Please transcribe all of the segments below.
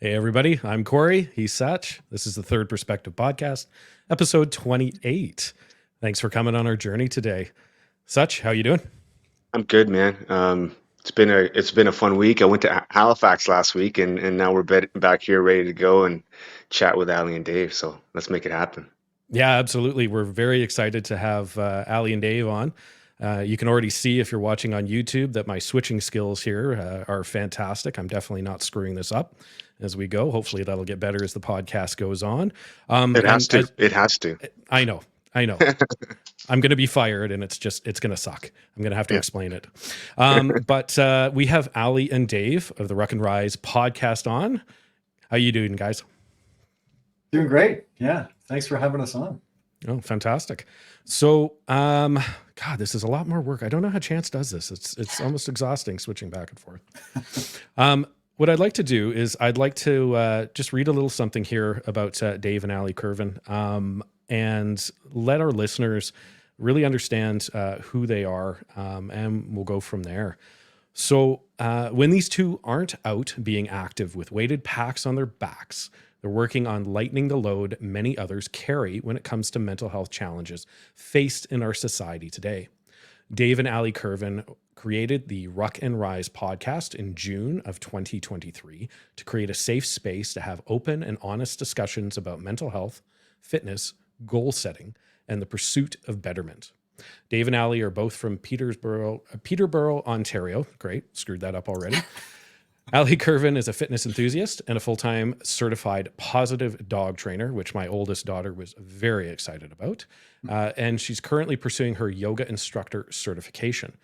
Hey, everybody. I'm Corey. He's Satch. This is the Third Perspective Podcast, episode 28. Thanks for coming on our journey today. Satch, how you doing? I'm good, man. It's been a fun week. I went to Halifax last week, and now we're back here ready to go and chat with Ali and Dave. So let's make it happen. Yeah, absolutely. We're very excited to have Ali and Dave on. You can already see if you're watching on YouTube that my switching skills here are fantastic. I'm definitely not screwing this up as we go. Hopefully, that'll get better as the podcast goes on. It has And to. as It has to. I know, I know. I'm going to be fired and it's going to suck. I'm going to have to Yeah. explain it. But we have Ali and Dave of the Ruck N Rise podcast on. How you doing, guys? Doing great. Yeah. Thanks for having us on. Oh, fantastic. So, God, this is a lot more work. I don't know how Chance does this. It's almost exhausting switching back and forth. What I'd like to do is I'd like to just read a little something here about Dave and Ali Kervin, and let our listeners really understand who they are, and we'll go from there. So when these two aren't out being active with weighted packs on their backs, they're working on lightening the load many others carry when it comes to mental health challenges faced in our society today. Dave and Ali Kervin created the Ruck N Rise podcast in June of 2023 to create a safe space to have open and honest discussions about mental health, fitness, goal setting, and the pursuit of betterment. Dave and Ali are both from Peterborough, Ontario. Great, screwed that up already. Ali Kervin is a fitness enthusiast and a full-time certified positive dog trainer, which my oldest daughter was very excited about. And she's currently pursuing her yoga instructor certification.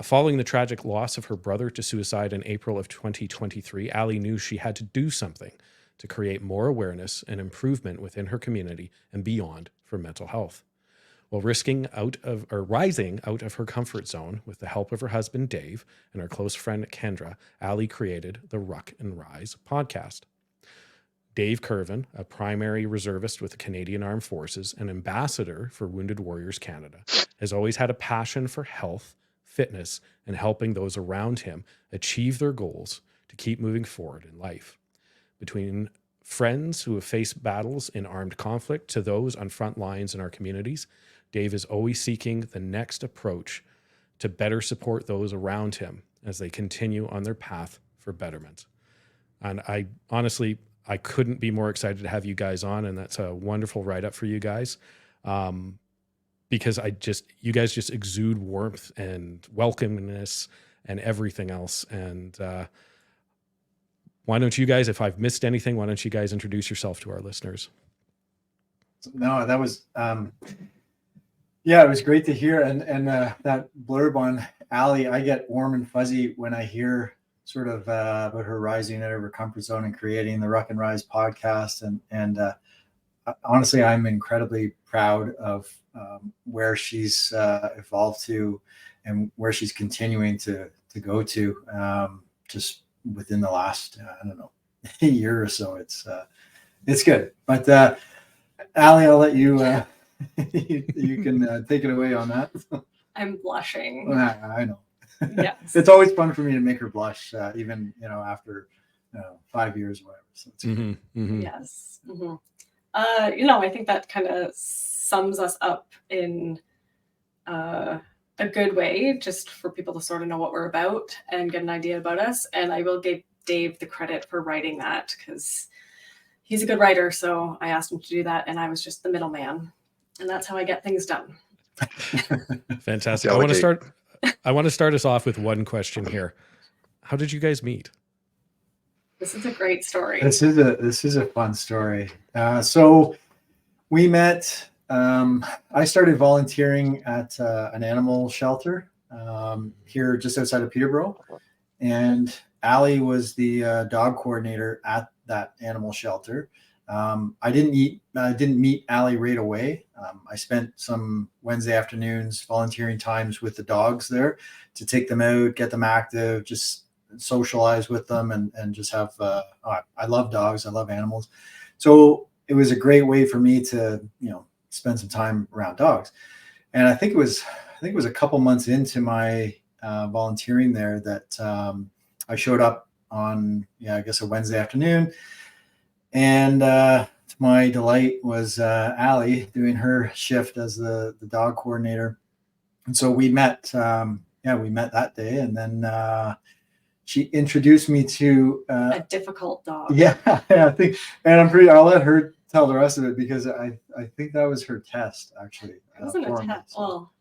Following the tragic loss of her brother to suicide in April of 2023, Ali knew she had to do something to create more awareness and improvement within her community and beyond for mental health. While rising out of her comfort zone with the help of her husband Dave and her close friend Kendra, Ali created the Ruck N Rise podcast. Dave Kervin, a primary reservist with the Canadian Armed Forces and ambassador for Wounded Warriors Canada, has always had a passion for health, fitness, and helping those around him achieve their goals to keep moving forward in life. Between friends who have faced battles in armed conflict to those on front lines in our communities, Dave is always seeking the next approach to better support those around him as they continue on their path for betterment. And I honestly couldn't be more excited to have you guys on, and that's a wonderful write-up for you guys, because you guys just exude warmth and welcomeness and everything else. And why don't you guys, if I've missed anything, why don't you guys introduce yourself to our listeners? No, that was, yeah, it was great to hear. And that blurb on Ali, I get warm and fuzzy when I hear sort of about her rising out of her comfort zone and creating the Ruck N Rise podcast. And honestly, I'm incredibly proud of where she's evolved to and where she's continuing to go to, just within the last, I don't know, year or so. It's good. But Ali, I'll let you you can take it away on that. I'm blushing. I know. Yes. It's always fun for me to make her blush, even after 5 years or whatever. So it's Yes. I think that kind of sums us up in a good way, just for people to sort of know what we're about and get an idea about us. And I will give Dave the credit for writing that, because he's a good writer. So I asked him to do that, and I was just the middleman, and that's how I get things done. Fantastic. I want to start us off with one question here. How did you guys meet? This is a great story. This is a fun story. So we met. I started volunteering at an animal shelter here just outside of Peterborough, and Ali was the dog coordinator at that animal shelter. I didn't meet Ali right away. I spent some Wednesday afternoons volunteering times with the dogs there to take them out, get them active, just socialize with them, and just have. I love dogs. I love animals, so it was a great way for me to spend some time around dogs. And I think it was a couple months into my volunteering there that I showed up on, I guess a Wednesday afternoon. And to my delight was Ali doing her shift as the dog coordinator. And so we met, we met that day. And then she introduced me to A difficult dog. yeah, I think, and I'll let her tell the rest of it, because I think that was her test, actually. It wasn't a for me. test. Well,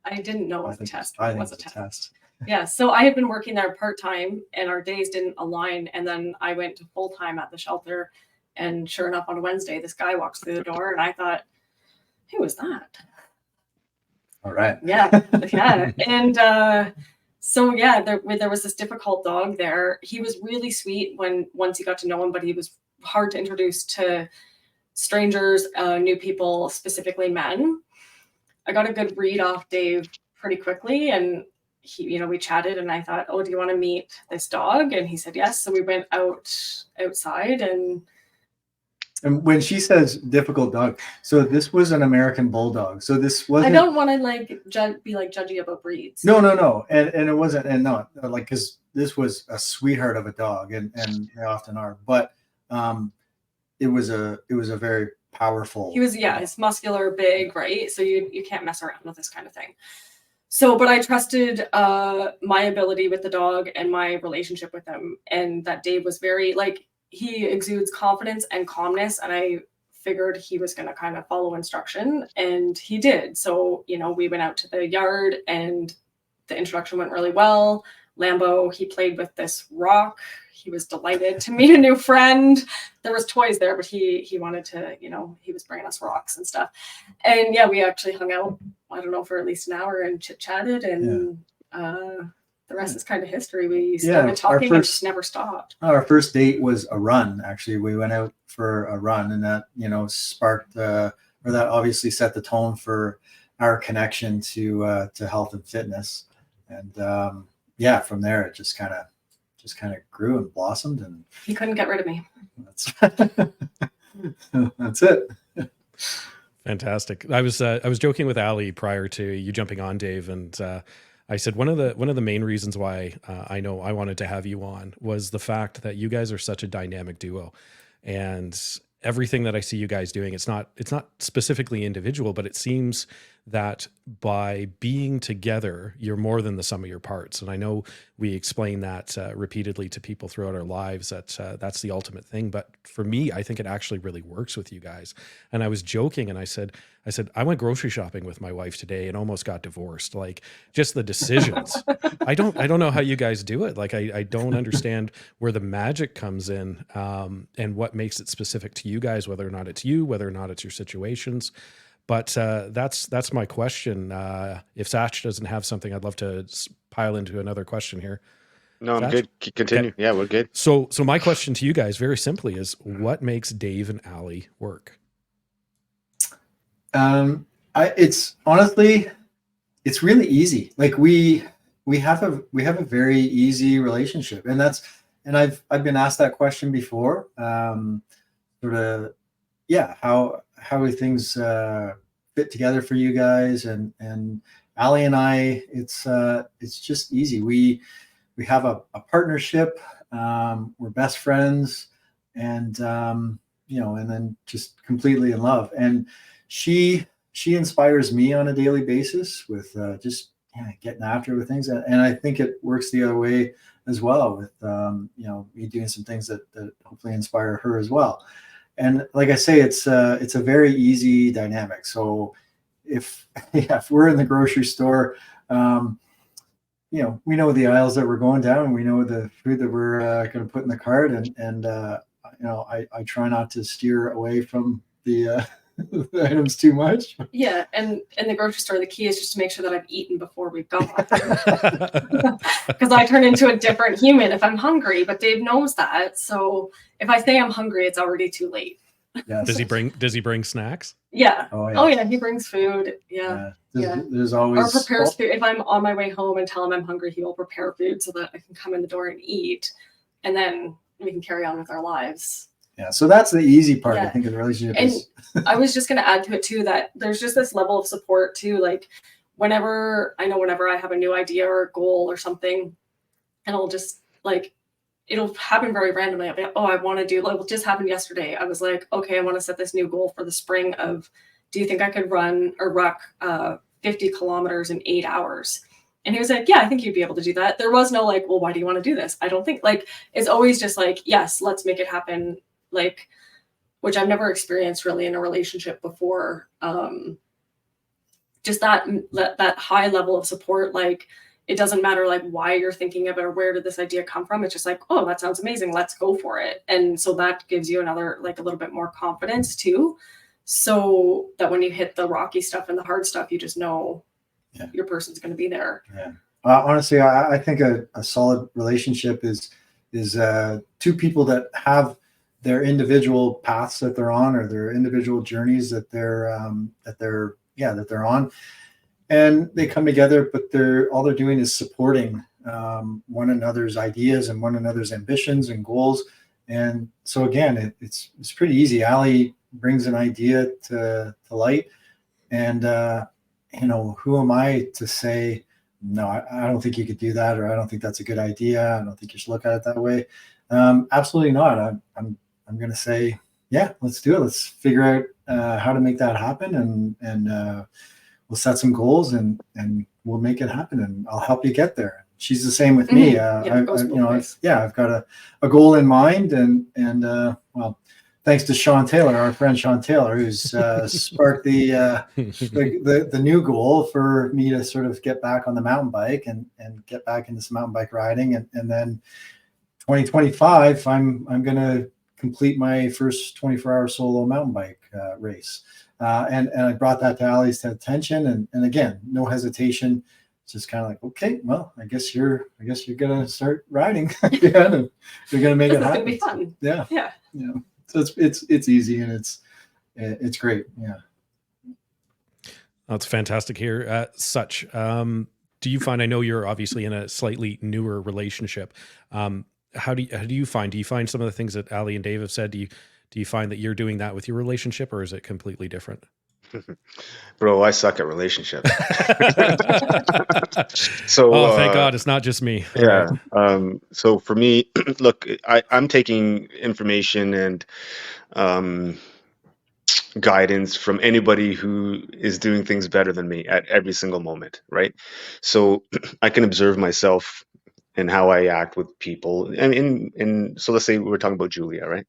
I didn't know it was a test. But I it think was a it's test. Yeah. So I had been working there part-time and our days didn't align. And then I went to full-time at the shelter. And sure enough, on a Wednesday, this guy walks through the door and I thought, who was that? All right. Yeah. Yeah. And so yeah, there was this difficult dog there. He was really sweet once you got to know him, but he was hard to introduce to strangers, new people, specifically men. I got a good read off Dave pretty quickly, and he, we chatted, and I thought, oh, do you want to meet this dog? And he said yes. So we went outside, and when she says difficult dog, so this was an American bulldog. So this wasn't. I don't want to be judgy about breeds. No, and it wasn't, and no, like, because this was a sweetheart of a dog, and they often are, but it was a very powerful. He was, he's muscular, big, right? So you can't mess around with this kind of thing. So, but I trusted my ability with the dog and my relationship with him, and that Dave was very, he exudes confidence and calmness, and I figured he was going to kind of follow instruction, and he did. So, we went out to the yard, and the introduction went really well. Lambo, he played with this rock. He was delighted to meet a new friend. There was toys there, but he wanted to, he was bringing us rocks and stuff. And yeah, we actually hung out, I don't know, for at least an hour and chit-chatted, and the rest is kind of history. We started talking and just never stopped. Our first date was a run. Actually, we went out for a run, and that, sparked, or that obviously set the tone for our connection to health and fitness. And from there, it just kind of grew and blossomed, and he couldn't get rid of me. That's it. Fantastic. I was joking with Ali prior to you jumping on, Dave, and I said one of the main reasons why I know I wanted to have you on was the fact that you guys are such a dynamic duo, and everything that I see you guys doing, it's not specifically individual, but it seems that by being together, you're more than the sum of your parts. And I know we explain that repeatedly to people throughout our lives, that that's the ultimate thing. But for me, I think it actually really works with you guys. And I was joking, and I said, I went grocery shopping with my wife today and almost got divorced. Like, just the decisions. I don't know how you guys do it. Like, I don't understand where the magic comes in, and what makes it specific to you guys, whether or not it's you, whether or not it's your situations. But that's my question. If Satch doesn't have something, I'd love to pile into another question here. No, I'm Satch? good. Continue. Okay. Yeah, we're good. So my question to you guys, very simply, is what makes Dave and Ali work? It's honestly, it's really easy. Like, we have a very easy relationship, and I've been asked that question before. How things fit together for you guys, and Ali and I, it's just easy. We have a partnership. We're best friends, and and then just completely in love. And she inspires me on a daily basis with just getting after with things, and I think it works the other way as well, with me doing some things that hopefully inspire her as well. And like I say, it's a very easy dynamic. So if we're in the grocery store, we know the aisles that we're going down, and we know the food that we're going to put in the cart, and I try not to steer away from the items too much. Yeah, and in the grocery store, the key is just to make sure that I've eaten before we've gone, because I turn into a different human if I'm hungry. But Dave knows that, so if I say I'm hungry, it's already too late. Yes. Does he bring snacks? Yeah. Oh yeah, he brings food. Yeah. There's always, or prepares food. If I'm on my way home and tell him I'm hungry, he will prepare food so that I can come in the door and eat, and then we can carry on with our lives. Yeah, so that's the easy part, Yeah. I think, of the relationship. And I was just going to add to it too, that there's just this level of support too. Like, whenever I have a new idea or a goal or something, and I'll just, like, it'll happen very randomly. I'll be like, oh, I want to do, like, what just happened yesterday. I was like, okay, I want to set this new goal for the spring of, do you think I could run or ruck 50 kilometers in 8 hours? And he was like, yeah, I think you'd be able to do that. There was no like, well, why do you want to do this? I don't think, like, it's always just like, yes, let's make it happen. Like, which I've never experienced really in a relationship before. Just that high level of support. Like, it doesn't matter like why you're thinking of it or where did this idea come from. It's just like, oh, that sounds amazing. Let's go for it. And so that gives you another, like, a little bit more confidence too. So that when you hit the rocky stuff and the hard stuff, you just know your person's going to be there. Yeah. Honestly, I think a solid relationship is two people that have their individual paths that they're on, or their individual journeys that they're on, and they come together, but all they're doing is supporting one another's ideas and one another's ambitions and goals. And so again, it's pretty easy. Ali brings an idea to light, and who am I to say, no, I don't think you could do that, or I don't think that's a good idea. I don't think you should look at it that way. Absolutely not. I'm going to say, yeah, let's do it. Let's figure out how to make that happen, and we'll set some goals, and we'll make it happen, and I'll help you get there. She's the same with me. I've got a goal in mind, and well, thanks to Sean Taylor, our friend Sean Taylor, who's sparked the new goal for me to sort of get back on the mountain bike and get back into some mountain bike riding, and then 2025, I'm going to complete my first 24-hour solo mountain bike race. And I brought that to Ali's attention, and again, no hesitation. It's just kind of like, okay, well, I guess you're gonna start riding again, and you're gonna make it happen. It's gonna be fun. Yeah. So it's easy, and it's great. Yeah. That's fantastic here. Do you find? I know you're obviously in a slightly newer relationship. How do you find? Do you find some of the things that Ali and Dave have said? Do you find that you're doing that with your relationship, or is it completely different? Bro, I suck at relationships. So, thank God it's not just me. Yeah. So for me, look, I'm taking information and guidance from anybody who is doing things better than me at every single moment, right? So I can observe myself and how I act with people. And so let's say we're talking about Julia, right?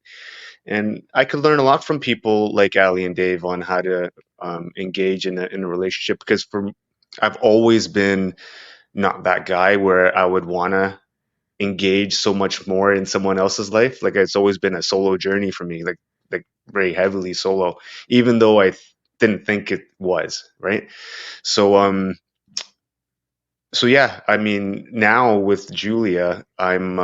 And I could learn a lot from people like Ali and Dave on how to engage in a relationship, because I've always been not that guy where I would want to engage so much more in someone else's life. Like, it's always been a solo journey for me, like very heavily solo, even though I didn't think it was, right? So so yeah, I mean, now with Julia, I'm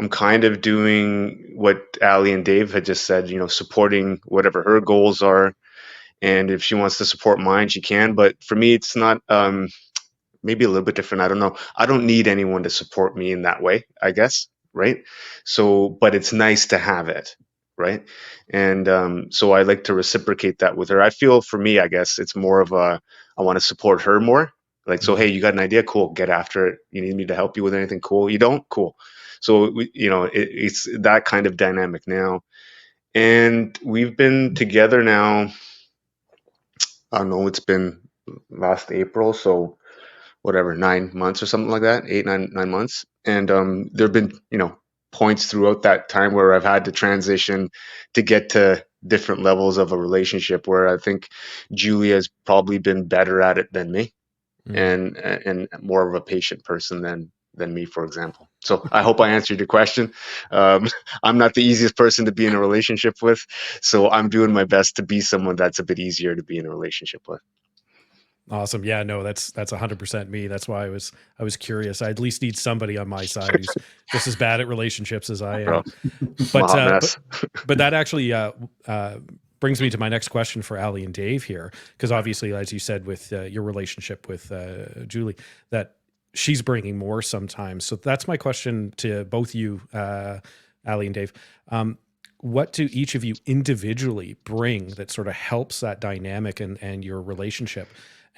kind of doing what Ali and Dave had just said, supporting whatever her goals are. And if she wants to support mine, she can. But for me, it's not, maybe a little bit different. I don't know. I don't need anyone to support me in that way, I guess. Right. So, but it's nice to have it. Right. And so I like to reciprocate that with her. I feel for me, I guess it's more of I want to support her more. Like, so, hey, you got an idea? Cool. Get after it. You need me to help you with anything? Cool. You don't? Cool. So, it's that kind of dynamic now. And we've been together now, I don't know, it's been last April. So whatever, 9 months or something like that, 9 months. And there have been, points throughout that time where I've had to transition to get to different levels of a relationship, where I think Julia has probably been better at it than me, and more of a patient person than me, for example. So I hope I answered your question. I'm not the easiest person to be in a relationship with, so I'm doing my best to be someone that's a bit easier to be in a relationship with. Awesome. Yeah, no, that's 100% me. That's why I was curious. I at least need somebody on my side who's just as bad at relationships as I am. But that actually brings me to my next question for Ali and Dave here, because obviously, as you said, with your relationship with Julie, that she's bringing more sometimes. So that's my question to both you, Ali and Dave. What do each of you individually bring that sort of helps that dynamic and your relationship?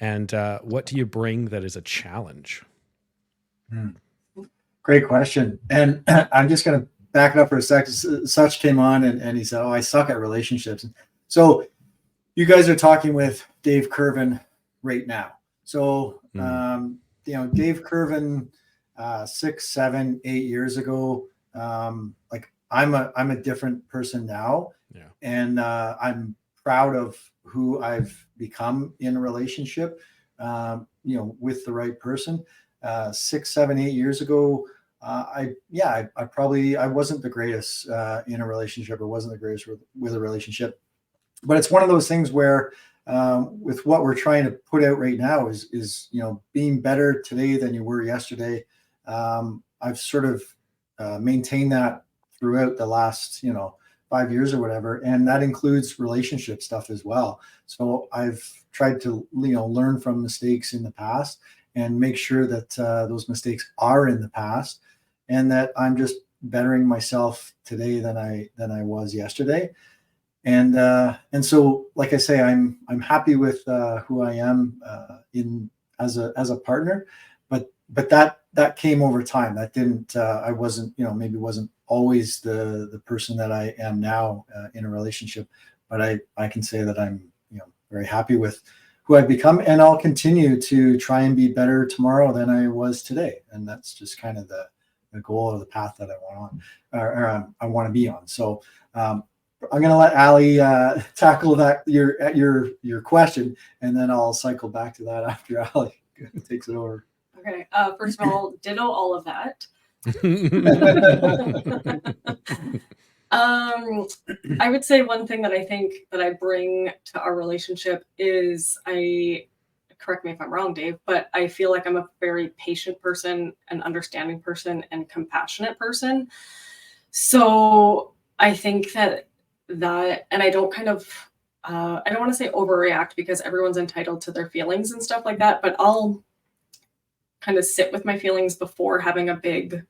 And what do you bring that is a challenge? Great question. And I'm just going to back it up for a second. Such came on and he said, "Oh, I suck at relationships." So you guys are talking with Dave Kervin right now. So, Dave Kervin, 6, 7, 8 years ago, like I'm a different person now. Yeah. And I'm proud of who I've become in a relationship, with the right person. 6, 7, 8 years ago, I wasn't the greatest in a relationship, or wasn't the greatest with a relationship. But it's one of those things where with what we're trying to put out right now is being better today than you were yesterday. I've sort of maintained that throughout the last 5 years or whatever, and that includes relationship stuff as well. So I've tried to learn from mistakes in the past and make sure that those mistakes are in the past, and that I'm just bettering myself today than I was yesterday. And so, like I say, I'm happy with who I am as a partner, but that came over time. That didn't. I wasn't, maybe wasn't always the person that I am now in a relationship. But I can say that I'm very happy with who I've become, and I'll continue to try and be better tomorrow than I was today. And that's just kind of the goal or the path that I want on, or I want to be on. So. I'm going to let Ali tackle that your question, and then I'll cycle back to that after Ali takes it over. Okay. First of all, ditto all of that. I would say one thing that I think that I bring to our relationship is correct me if I'm wrong, Dave, but I feel like I'm a very patient person, an understanding person, and compassionate person. So I think that, and I don't kind of, I don't want to say overreact, because everyone's entitled to their feelings and stuff like that, but I'll kind of sit with my feelings before having a big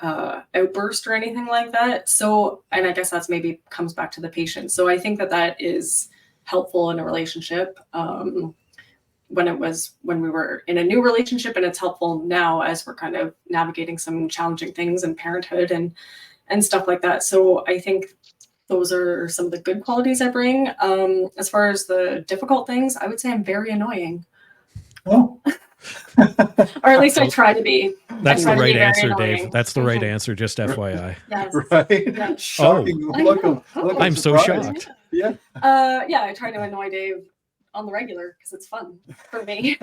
outburst or anything like that. So, and I guess that's maybe comes back to the patience. So I think that is helpful in a relationship when we were in a new relationship, and it's helpful now as we're kind of navigating some challenging things in parenthood and stuff like that. So I think those are some of the good qualities I bring. As far as the difficult things, I would say I'm very annoying. Oh. Or at least I try to be. That's the right answer, annoying. Dave. That's the right answer, just FYI. Yes. Right? Yeah. Shocking. Look I'm so shocked. Yeah. I try to annoy Dave on the regular because it's fun for me.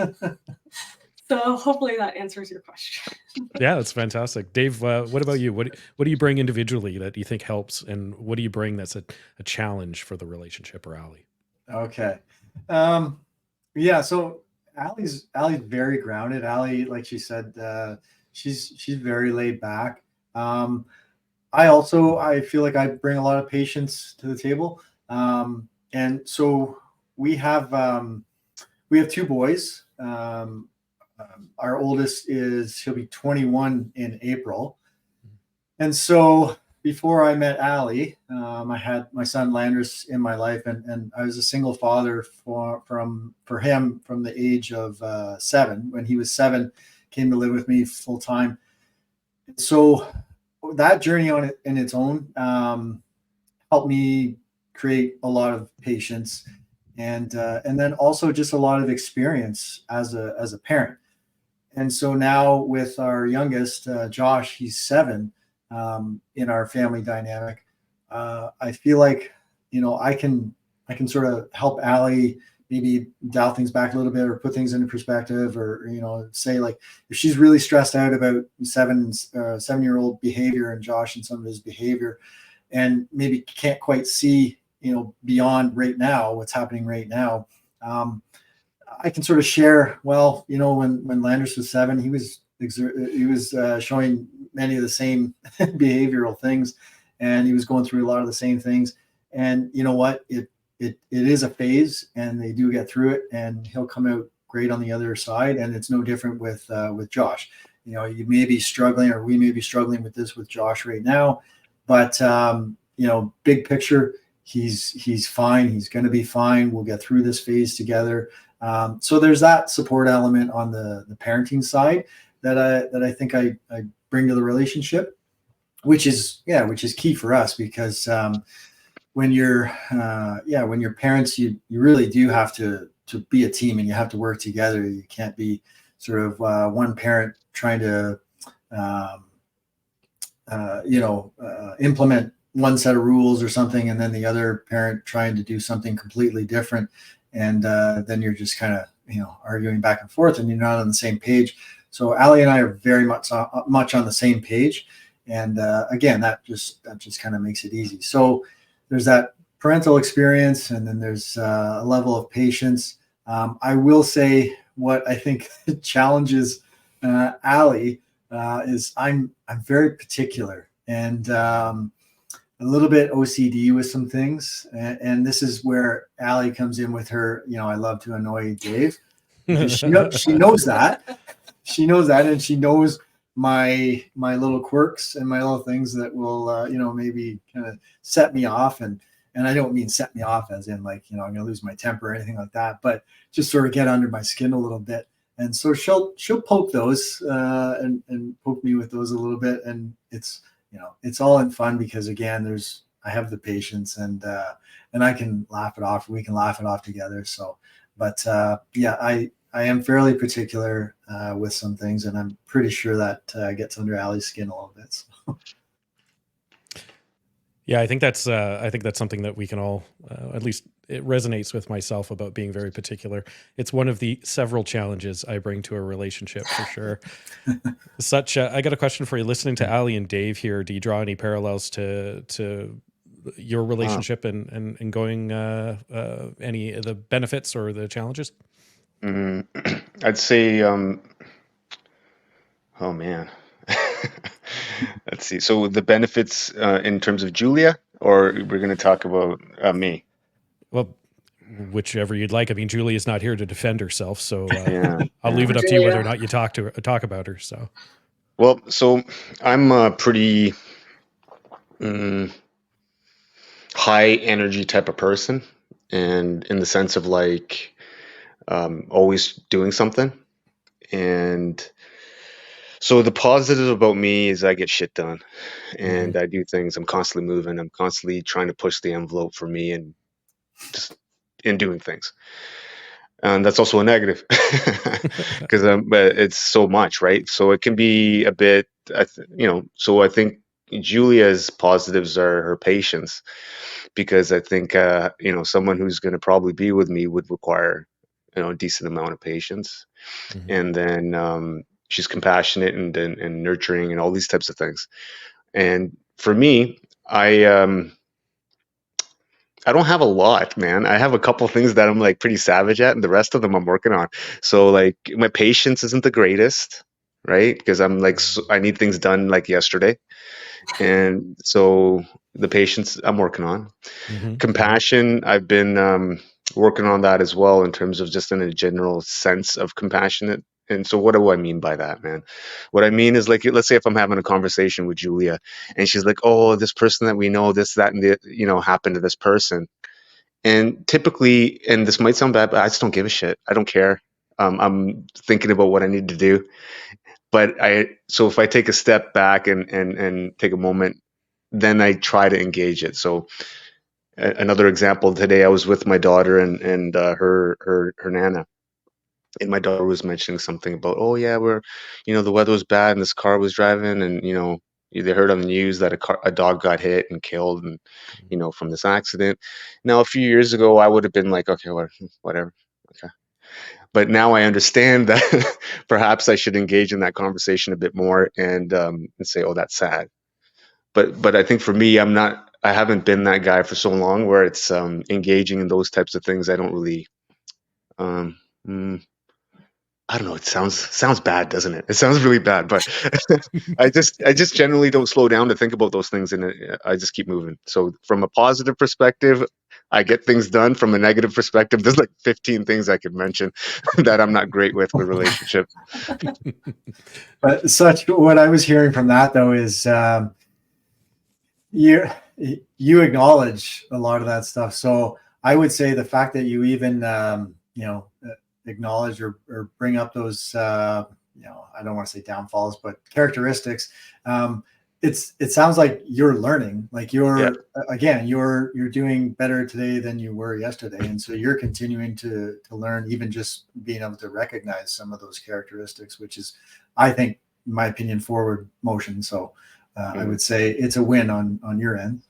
So hopefully that answers your question. Yeah, that's fantastic. Dave, what about you? What do you bring individually that you think helps, and what do you bring that's a challenge for the relationship, or Ali? Okay. So Ali's very grounded. Ali, like she said, she's very laid back. I feel like I bring a lot of patience to the table. And so we have 2 boys. Our oldest he'll be 21 in April. And so before I met Ali, I had my son Landers in my life, and I was a single father for him from the age of 7. When he was 7, came to live with me full time. So that journey in its own helped me create a lot of patience, and then also just a lot of experience as a parent. And so now with our youngest, Josh, he's 7, in our family dynamic. I feel like, I can sort of help Ali maybe dial things back a little bit, or put things into perspective, or, say, like, if she's really stressed out about 7-year-old behavior and Josh and some of his behavior, and maybe can't quite see, beyond right now, what's happening right now. I can sort of share, when Landers was 7, he was showing many of the same behavioral things, and he was going through a lot of the same things. And you know what? It is a phase, and they do get through it, and he'll come out great on the other side. And it's no different with Josh. You may be struggling, or we may be struggling with this with Josh right now, but big picture, he's fine. He's going to be fine. We'll get through this phase together. So there's that support element on the parenting side that I think I bring to the relationship, which is key for us, because when you're parents, you really do have to be a team, and you have to work together. You can't be sort of one parent trying to implement one set of rules or something, and then the other parent trying to do something completely different, and then you're just kind of arguing back and forth, and you're not on the same page. So Ali and I are very much on the same page, and again, that just kind of makes it easy. So there's that parental experience, and then there's a level of patience. I will say what I think challenges Ali is I'm very particular, and a little bit OCD with some things, and this is where Ali comes in with her, I love to annoy Dave. She knows that. She knows that, and she knows my little quirks and my little things that will, maybe kind of set me off. And I don't mean set me off as in like, I'm going to lose my temper or anything like that, but just sort of get under my skin a little bit. And so she'll poke those and poke me with those a little bit. And it's all in fun, because again, I have the patience, and I can laugh it off. We can laugh it off together. So, but I am fairly particular with some things, and I'm pretty sure that gets under Ali's skin a little bit. So. Yeah, I think that's something that we can all, at least it resonates with myself about being very particular. It's one of the several challenges I bring to a relationship, for sure. I got a question for you. Listening to Ali and Dave here, do you draw any parallels to your relationship and going any of the benefits or the challenges? I'd say, oh man, let's see. So the benefits in terms of Julia, or we're going to talk about me? Well, whichever you'd like. I mean, Julia's not here to defend herself, so I'll leave it up to Julia. you whether or not you talk about her. So, well, so I'm a pretty high energy type of person, and in the sense of like always doing something. And so the positive about me is I get shit done, and I do things. I'm constantly moving. I'm constantly trying to push the envelope for me, and just in doing things. And that's also a negative, because but it's so much, right? So it can be a bit, so I think Julia's positives are her patience, because I think, someone who's going to probably be with me would require, a decent amount of patience. And then she's compassionate and nurturing and all these types of things. And for me, I don't have a lot, man. I have a couple things that I'm like pretty savage at, and the rest of them I'm working on. So like my patience isn't the greatest, right? Because I'm like, I need things done like yesterday. And so the patience I'm working on. Compassion, I've been working on that as well, in terms of just in a general sense of compassionate. And so what do I mean by that, man? What I mean is, like, let's say if I'm having a conversation with Julia and she's like, oh, this person that we know, this, that, and the, happened to this person. And typically, and this might sound bad, but I just don't give a shit. I don't care. I'm thinking about what I need to do. But so if I take a step back and take a moment, then I try to engage it. So another example, today I was with my daughter and her nana. And my daughter was mentioning something about, oh yeah, the weather was bad and this car was driving, and they heard on the news that a dog got hit and killed, and from this accident. Now a few years ago I would have been like, okay, whatever, okay. But now I understand that perhaps I should engage in that conversation a bit more and say, oh, that's sad. But I think for me, I haven't been that guy for so long where it's engaging in those types of things. I don't really I don't know. It sounds bad, doesn't it? It sounds really bad, but I just generally don't slow down to think about those things, and I just keep moving. So from a positive perspective, I get things done. From a negative perspective, there's like 15 things I could mention that I'm not great with relationships. But what I was hearing from that though is you acknowledge a lot of that stuff. So I would say the fact that you even acknowledge or bring up those I don't want to say downfalls, but characteristics. It sounds like you're learning, like again, you're doing better today than you were yesterday. And so you're continuing to learn, even just being able to recognize some of those characteristics, which is, I think, in my opinion, forward motion. So I would say it's a win on your end.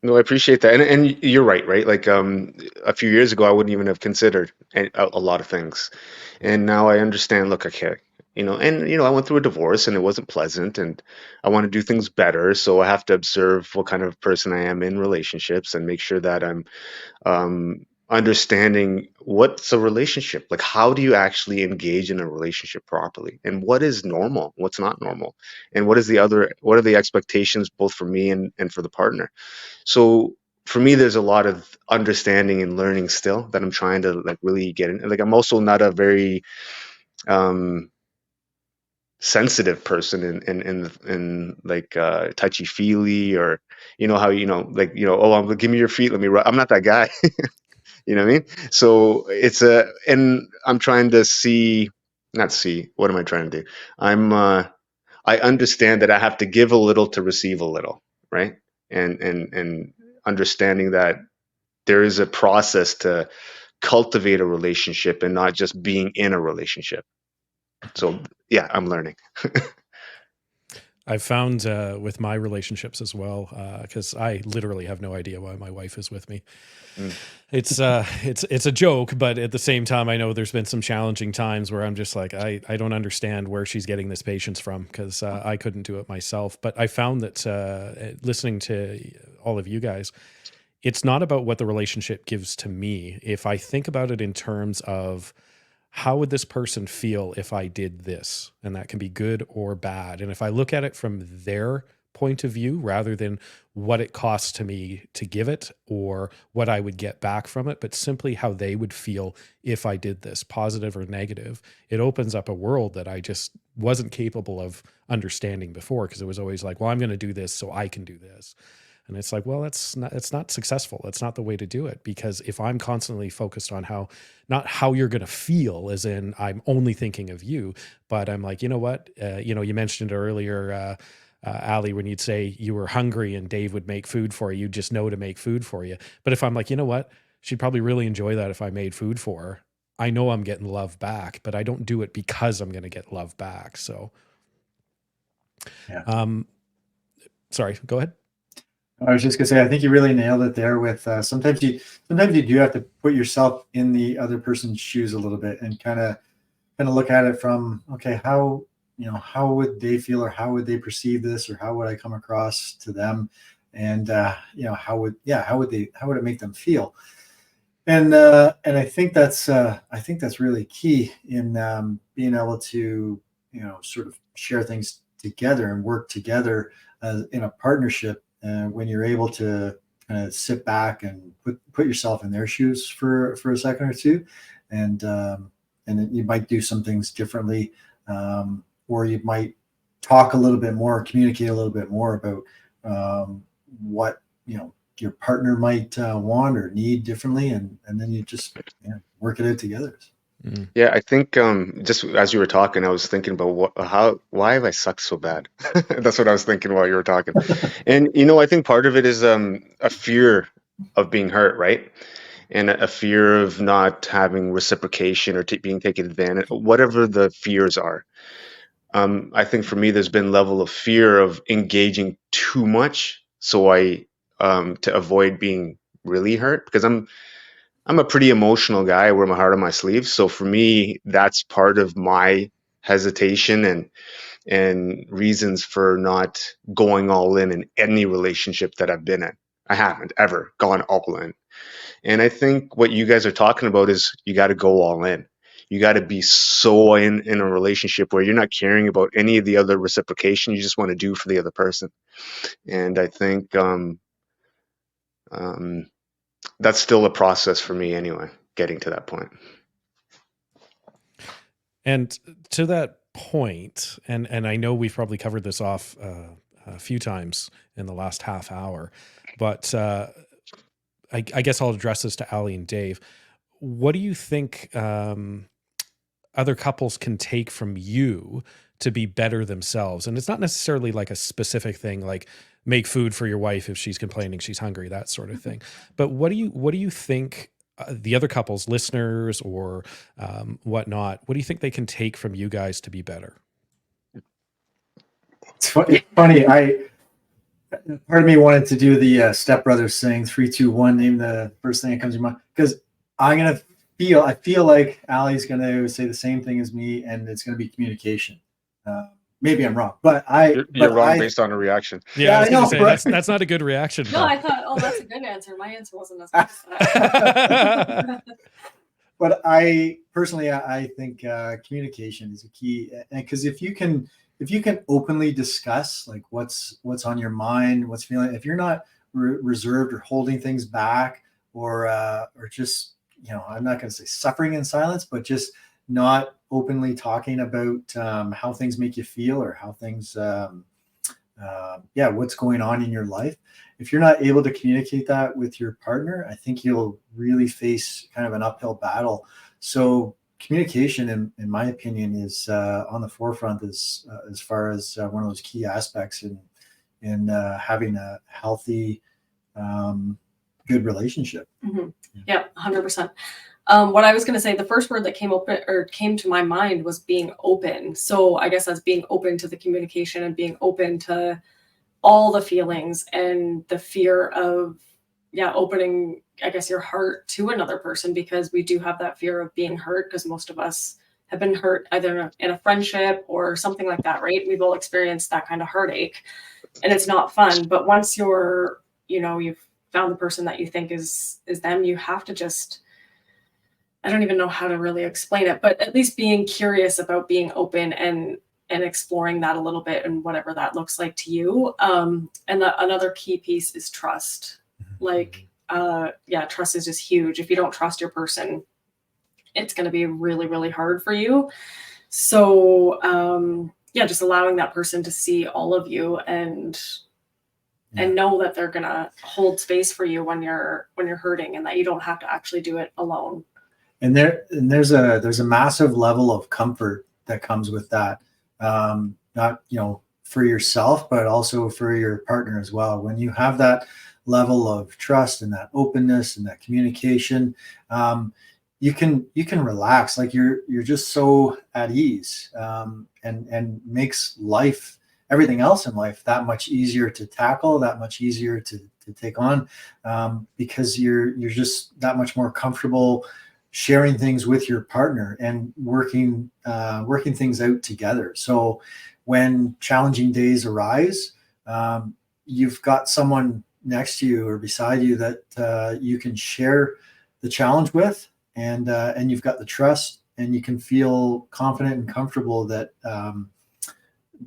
No, I appreciate that. And you're right? Like a few years ago, I wouldn't even have considered a lot of things. And now I understand, look, okay, I went through a divorce and it wasn't pleasant and I want to do things better. So I have to observe what kind of person I am in relationships and make sure that I'm understanding what's a relationship. Like, how do you actually engage in a relationship properly? And what is normal? What's not normal? And what are the expectations both for me and for the partner? So for me, there's a lot of understanding and learning still that I'm trying to like really get in. Like, I'm also not a very sensitive person in like touchy feely, or how oh, give me your feet, let me rub. I'm not that guy. You know what I mean? So and I'm trying to what am I trying to do? I understand that I have to give a little to receive a little, right? And understanding that there is a process to cultivate a relationship and not just being in a relationship. So yeah, I'm learning. I've found with my relationships as well, because I literally have no idea why my wife is with me. It's a joke, but at the same time, I know there's been some challenging times where I'm just like, I don't understand where she's getting this patience from, because I couldn't do it myself. But I found that listening to all of you guys, it's not about what the relationship gives to me. If I think about it in terms of how would this person feel if I did this? And that can be good or bad. And if I look at it from their point of view rather than what it costs to me to give it or what I would get back from it, but simply how they would feel if I did this, positive or negative, it opens up a world that I just wasn't capable of understanding before, because it was always like, well, I'm going to do this so I can do this. And it's like, well, it's not successful. That's not the way to do it. Because if I'm constantly focused on not how you're going to feel, as in I'm only thinking of you, but I'm like, you know what? You mentioned earlier, Ali, when you'd say you were hungry and Dave would make food for you, you just know to make food for you. But if I'm like, you know what? She'd probably really enjoy that if I made food for her. I know I'm getting love back, but I don't do it because I'm going to get love back. So, Yeah. Sorry, go ahead. I was just gonna say, I think you really nailed it there with sometimes you do have to put yourself in the other person's shoes a little bit and kind of look at it from, okay, how would they feel, or how would they perceive this, or how would I come across to them, and how would it make them feel? And I think that's really key in being able to sort of share things together and work together in a partnership. When you're able to kind of sit back and put yourself in their shoes for a second or two, and you might do some things differently, or you might talk a little bit more, communicate a little bit more about what your partner might want or need differently, and then you just work it out together. Yeah, I think just as you were talking, I was thinking about why have I sucked so bad? That's what I was thinking while you were talking. And I think part of it is a fear of being hurt, right? And a fear of not having reciprocation or being taken advantage, whatever the fears are. I think for me, there's been level of fear of engaging too much, so I to avoid being really hurt, because I'm a pretty emotional guy. I wear my heart on my sleeve. So for me, that's part of my hesitation and reasons for not going all in any relationship that I've been in. I haven't ever gone all in. And I think what you guys are talking about is you got to go all in. You got to be so in a relationship where you're not caring about any of the other reciprocation. You just want to do for the other person. And I think that's still a process for me anyway, getting to that point. And to that point, and I know we've probably covered this off a few times in the last half hour, but I guess I'll address this to Ali and Dave. What do you think other couples can take from you to be better themselves? And it's not necessarily like a specific thing, like make food for your wife if she's complaining she's hungry, that sort of thing. But what do you think the other couples, listeners or whatnot, what do you think they can take from you guys to be better? It's funny. Part of me wanted to do the Step Brothers thing, 3, 2, 1, name the first thing that comes to mind, because I feel like Ali's going to say the same thing as me, and it's going to be communication. Maybe I'm wrong, but You're wrong based on a reaction. Yeah, I was I going know, to say but- that's not a good reaction. No, Paul. I thought, oh, that's a good answer. My answer wasn't as good as that. But I personally, I think communication is a key, and because if you can openly discuss like what's on your mind, what's feeling, if you're not reserved or holding things back, or just, I'm not going to say suffering in silence, but just not openly talking about how things make you feel, or how things, what's going on in your life. If you're not able to communicate that with your partner, I think you'll really face kind of an uphill battle. So communication, in my opinion, is on the forefront as far as one of those key aspects in having a healthy, good relationship. Mm-hmm. Yeah, 100%. What I was going to say, the first word that came to my mind was being open. So I guess that's being open to the communication and being open to all the feelings and the fear of, opening, I guess, your heart to another person, because we do have that fear of being hurt, because most of us have been hurt either in a friendship or something like that, right? We've all experienced that kind of heartache, and it's not fun. But once you've found the person that you think is them, you have to just, I don't even know how to really explain it, but at least being curious about being open and exploring that a little bit, and whatever that looks like to you. And another key piece is trust. Like, trust is just huge. If you don't trust your person, it's going to be really, really hard for you. So, just allowing that person to see all of you and know that they're going to hold space for you when you're hurting, and that you don't have to actually do it alone. And there's a massive level of comfort that comes with that. Not, for yourself, but also for your partner as well. When you have that level of trust and that openness and that communication, you can relax. Like you're just so at ease, and makes everything else in life that much easier to tackle, that much easier to take on, because you're just that much more comfortable sharing things with your partner and working things out together. So when challenging days arise, you've got someone next to you or beside you that you can share the challenge with, and you've got the trust, and you can feel confident and comfortable that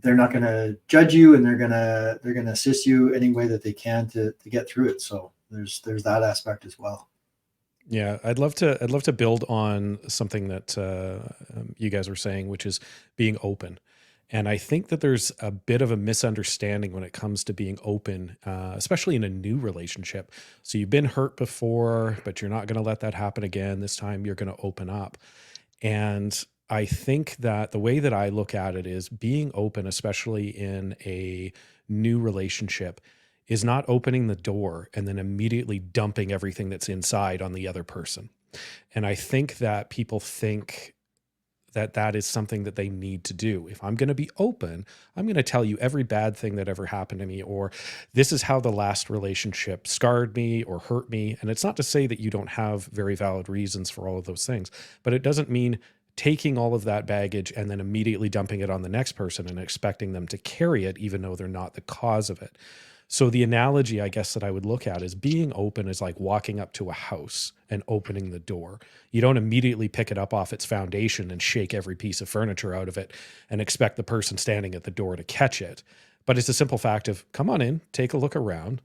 they're not going to judge you, and they're going to assist you any way that they can to get through it. So there's that aspect as well. Yeah, I'd love to build on something that you guys were saying, which is being open. And I think that there's a bit of a misunderstanding when it comes to being open, especially in a new relationship. So you've been hurt before, but you're not going to let that happen again. This time you're going to open up. And I think that the way that I look at it is being open, especially in a new relationship, is not opening the door and then immediately dumping everything that's inside on the other person. And I think that people think that is something that they need to do. If I'm going to be open, I'm going to tell you every bad thing that ever happened to me, or this is how the last relationship scarred me or hurt me. And it's not to say that you don't have very valid reasons for all of those things, but it doesn't mean taking all of that baggage and then immediately dumping it on the next person and expecting them to carry it, even though they're not the cause of it. So the analogy, I guess, that I would look at is being open is like walking up to a house and opening the door. You don't immediately pick it up off its foundation and shake every piece of furniture out of it and expect the person standing at the door to catch it. But it's a simple fact of, come on in, take a look around.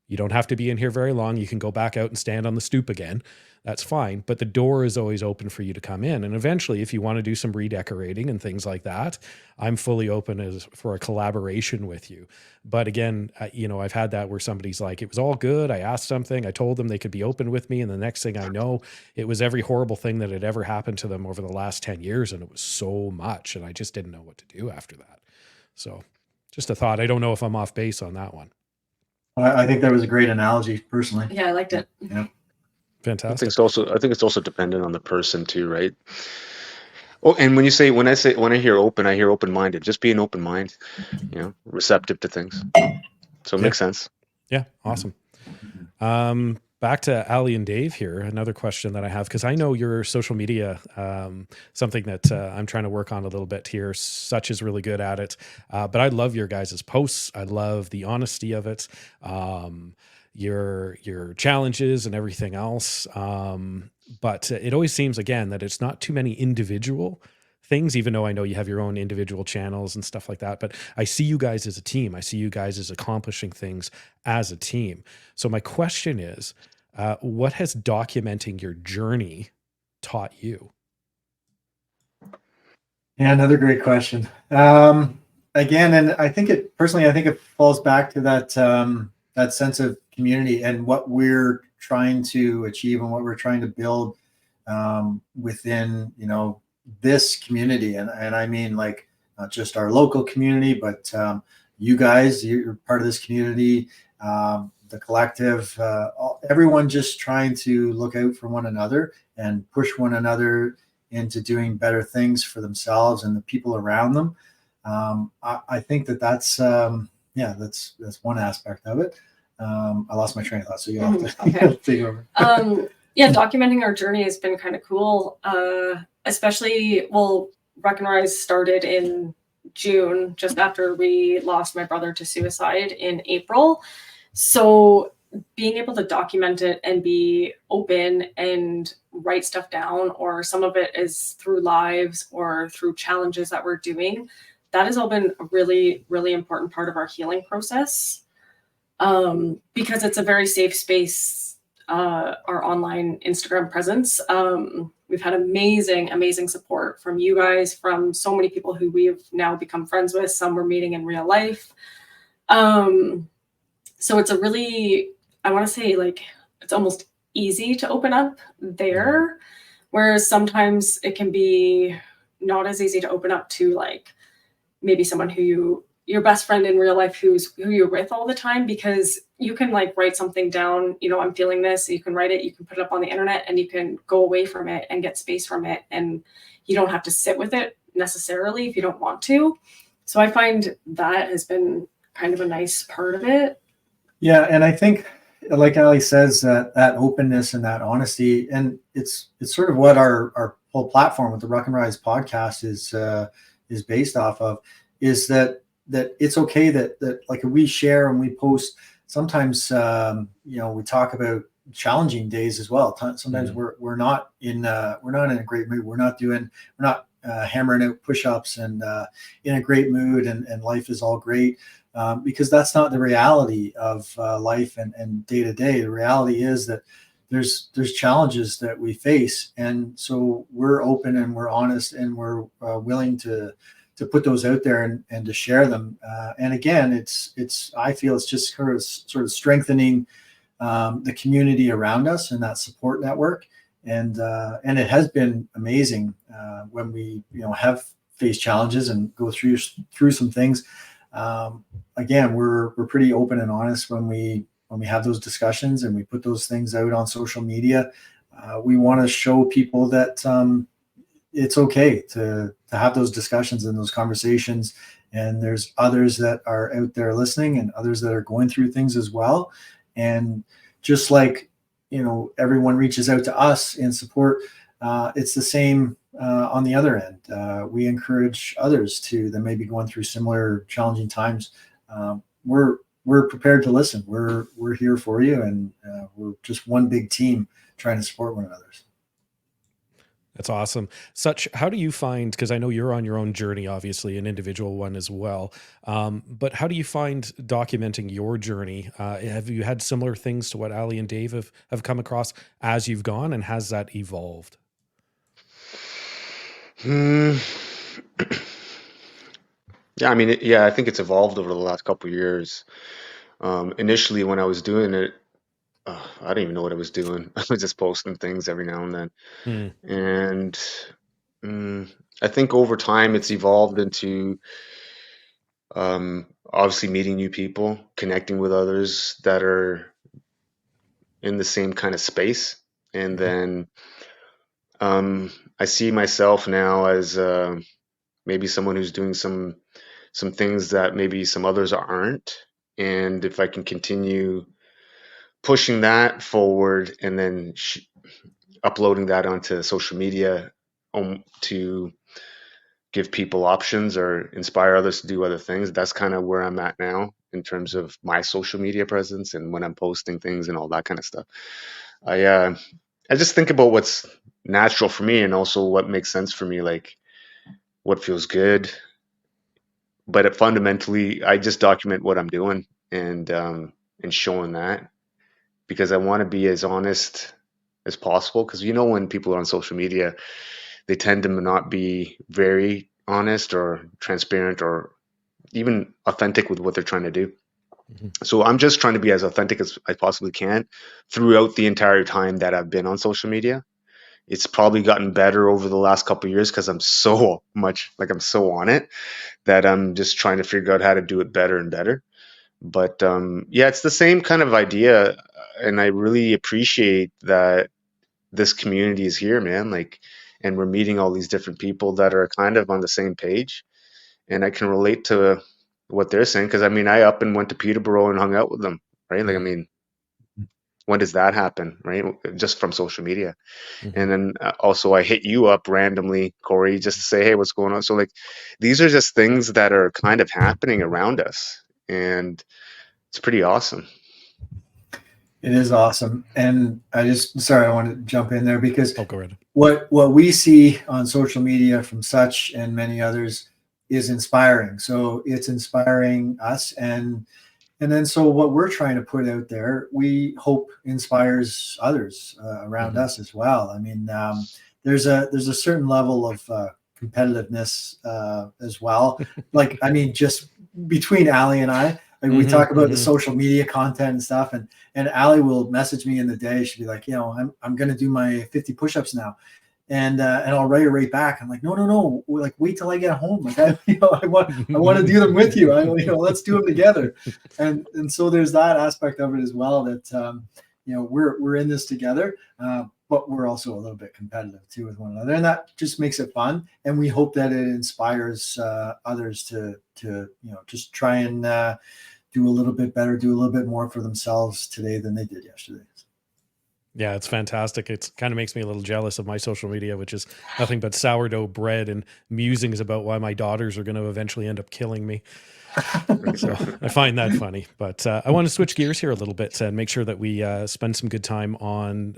You don't have to be in here very long. You can go back out and stand on the stoop again. That's fine. But the door is always open for you to come in. And eventually, if you want to do some redecorating and things like that, I'm fully open for a collaboration with you. But again, I've had that where somebody's like, it was all good. I asked something. I told them they could be open with me. And the next thing I know, it was every horrible thing that had ever happened to them over the last 10 years. And it was so much. And I just didn't know what to do after that. So just a thought. I don't know if I'm off base on that one. I think that was a great analogy, personally. Yeah, I liked it. Yeah. Fantastic. I think it's also dependent on the person too, right? Oh, and when I hear open, I hear open-minded. Just be an open mind, receptive to things. So it makes sense. Yeah, awesome. Back to Ali and Dave here. Another question that I have, because I know your social media, something that I'm trying to work on a little bit here. Such is really good at it, but I love your guys' posts. I love the honesty of it, your challenges and everything else. But it always seems, again, that it's not too many individual things, even though I know you have your own individual channels and stuff like that. But I see you guys as a team. I see you guys as accomplishing things as a team. So my question is, what has documenting your journey taught you? Yeah, another great question. Again, and I think it falls back to that sense of community and what we're trying to achieve and what we're trying to build within, this community. And I mean, like, not just our local community, but you guys, you're part of this community, the collective, everyone just trying to look out for one another and push one another into doing better things for themselves and the people around them. I think that's one aspect of it. I lost my train of thought, so you'll have to take over. Yeah, documenting our journey has been kind of cool. Especially, Ruck N Rise started in June, just after we lost my brother to suicide in April. So being able to document it and be open and write stuff down, or some of it is through lives or through challenges that we're doing, that has all been a really, really important part of our healing process. Because it's a very safe space, our online Instagram presence. We've had amazing support from you guys, from so many people who we have now become friends with. Some we're meeting in real life. So it's a really, I want to say, like, it's almost easy to open up there, whereas sometimes it can be not as easy to open up to, like, maybe someone who your best friend in real life who you're with all the time, because you can, like, write something down, I'm feeling this, you can write it, you can put it up on the internet, and you can go away from it and get space from it. And you don't have to sit with it necessarily if you don't want to. So I find that has been kind of a nice part of it. Yeah. And I think, like Ali says, that openness and that honesty, and it's sort of what our whole platform with the Ruck N Rise podcast is based off of, is that it's okay that like we share and we post. Sometimes we talk about challenging days as well. Sometimes we're not in a great mood. We're not hammering out push-ups and in a great mood and life is all great, because that's not the reality of life and day to day. The reality is that there's challenges that we face, and so we're open and we're honest and we're willing to put those out there and to share them. And again, I feel it's just sort of strengthening the community around us and that support network. And it has been amazing when we, have faced challenges and go through some things. Again, we're pretty open and honest when we have those discussions and we put those things out on social media. We want to show people that it's okay to have those discussions and those conversations. And there's others that are out there listening and others that are going through things as well. And just like, everyone reaches out to us in support, it's the same on the other end. We encourage others that may be going through similar challenging times. We're prepared to listen. We're here for you. And we're just one big team trying to support one another. That's awesome. How do you find, because I know you're on your own journey, obviously, an individual one as well. But how do you find documenting your journey? Have you had similar things to what Ali and Dave have come across as you've gone, and has that evolved? Hmm. Yeah, I mean, I think it's evolved over the last couple of years. Initially, when I was doing it, I didn't even know what I was doing. I was just posting things every now and then. Hmm. And I think over time it's evolved into obviously meeting new people, connecting with others that are in the same kind of space. And then I see myself now as maybe someone who's doing some things that maybe some others aren't. And if I can continue pushing that forward and then uploading that onto social media to give people options or inspire others to do other things, that's kind of where I'm at now in terms of my social media presence and when I'm posting things and all that kind of stuff. I just think about what's natural for me and also what makes sense for me, like what feels good. But fundamentally, I just document what I'm doing and showing that because I want to be as honest as possible. Because when people are on social media, they tend to not be very honest or transparent or even authentic with what they're trying to do. So I'm just trying to be as authentic as I possibly can throughout the entire time that I've been on social media. It's probably gotten better over the last couple of years because I'm so on it that I'm just trying to figure out how to do it better and better. But it's the same kind of idea, and I really appreciate that this community is here, man. And we're meeting all these different people that are kind of on the same page, and I can relate to what they're saying because I mean, I up and went to Peterborough and hung out with them, right? Like, I mean, when does that happen, right? Just from social media. And then also I hit you up randomly, Corey, just to say, hey, what's going on? So like, these are just things that are kind of happening around us, and it's pretty awesome. It is awesome. And I want to jump in there because go ahead. What we see on social media from Such and many others is inspiring. So it's inspiring us, and then so what we're trying to put out there, we hope inspires others around us as well. I mean, there's a certain level of competitiveness as well. Like, I mean, just between Ali and I, like we talk about the social media content and stuff, and Ali will message me in the day. She'll be like, I'm going to do my 50 push-ups now. And I'll write her right back. I'm like, no. Like, wait till I get home. Like, I want to do them with you. Let's do them together. And so there's that aspect of it as well, that, we're in this together, but we're also a little bit competitive too with one another. And that just makes it fun. And we hope that it inspires others to just try and do a little bit better, do a little bit more for themselves today than they did yesterday. Yeah, it's fantastic. It kind of makes me a little jealous of my social media, which is nothing but sourdough bread and musings about why my daughters are going to eventually end up killing me. So I find that funny. But I want to switch gears here a little bit and make sure that we spend some good time on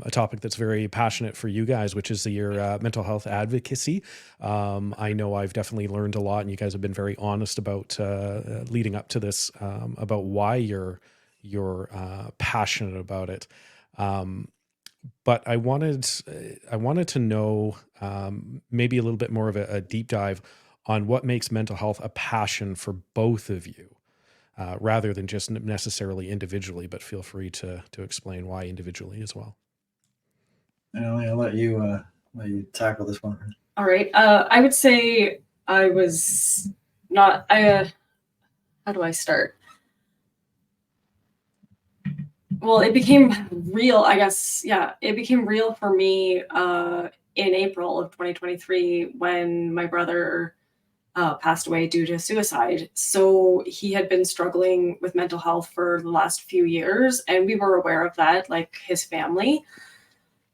a topic that's very passionate for you guys, which is your mental health advocacy. I know I've definitely learned a lot, and you guys have been very honest about leading up to this, about why you're passionate about it. But I wanted to know maybe a little bit more of a deep dive on what makes mental health a passion for both of you, rather than just necessarily individually, but feel free to explain why individually as well. I'll let you tackle this one. All right. I would say I was not, how do I start? Well, it became real, I guess. Yeah, it became real for me in April of 2023 when my brother passed away due to suicide. So he had been struggling with mental health for the last few years, and we were aware of that, like his family.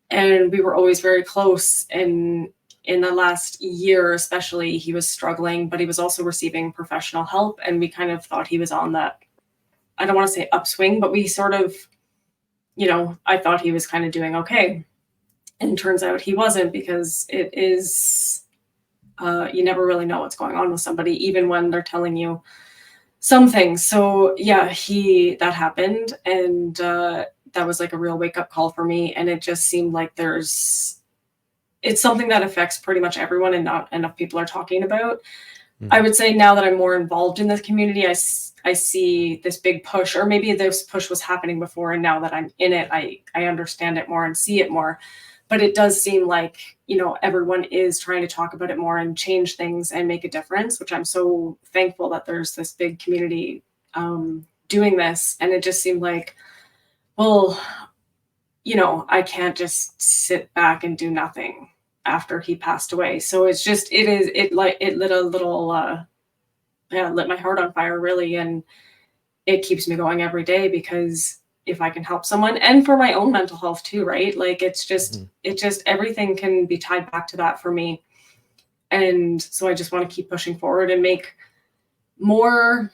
And we were always very close. And in the last year, especially, he was struggling, but he was also receiving professional help. And we kind of thought he was on that, I don't want to say upswing, but we sort of, I thought he was kind of doing okay. And turns out he wasn't, because it is, you never really know what's going on with somebody, even when they're telling you some things. So yeah, that happened. And that was like a real wake up call for me. And it just seemed like it's something that affects pretty much everyone, and not enough people are talking about. I would say now that I'm more involved in this community, I see this big push, or maybe this push was happening before, and now that I'm in it, I understand it more and see it more. But it does seem like, everyone is trying to talk about it more and change things and make a difference, which I'm so thankful that there's this big community doing this. And it just seemed like, well, I can't just sit back and do nothing after he passed away. So it's just, it lit a little, lit my heart on fire, really. And it keeps me going every day, because if I can help someone, and for my own mental health too, right? Like it's just, everything can be tied back to that for me. And so I just want to keep pushing forward and make more.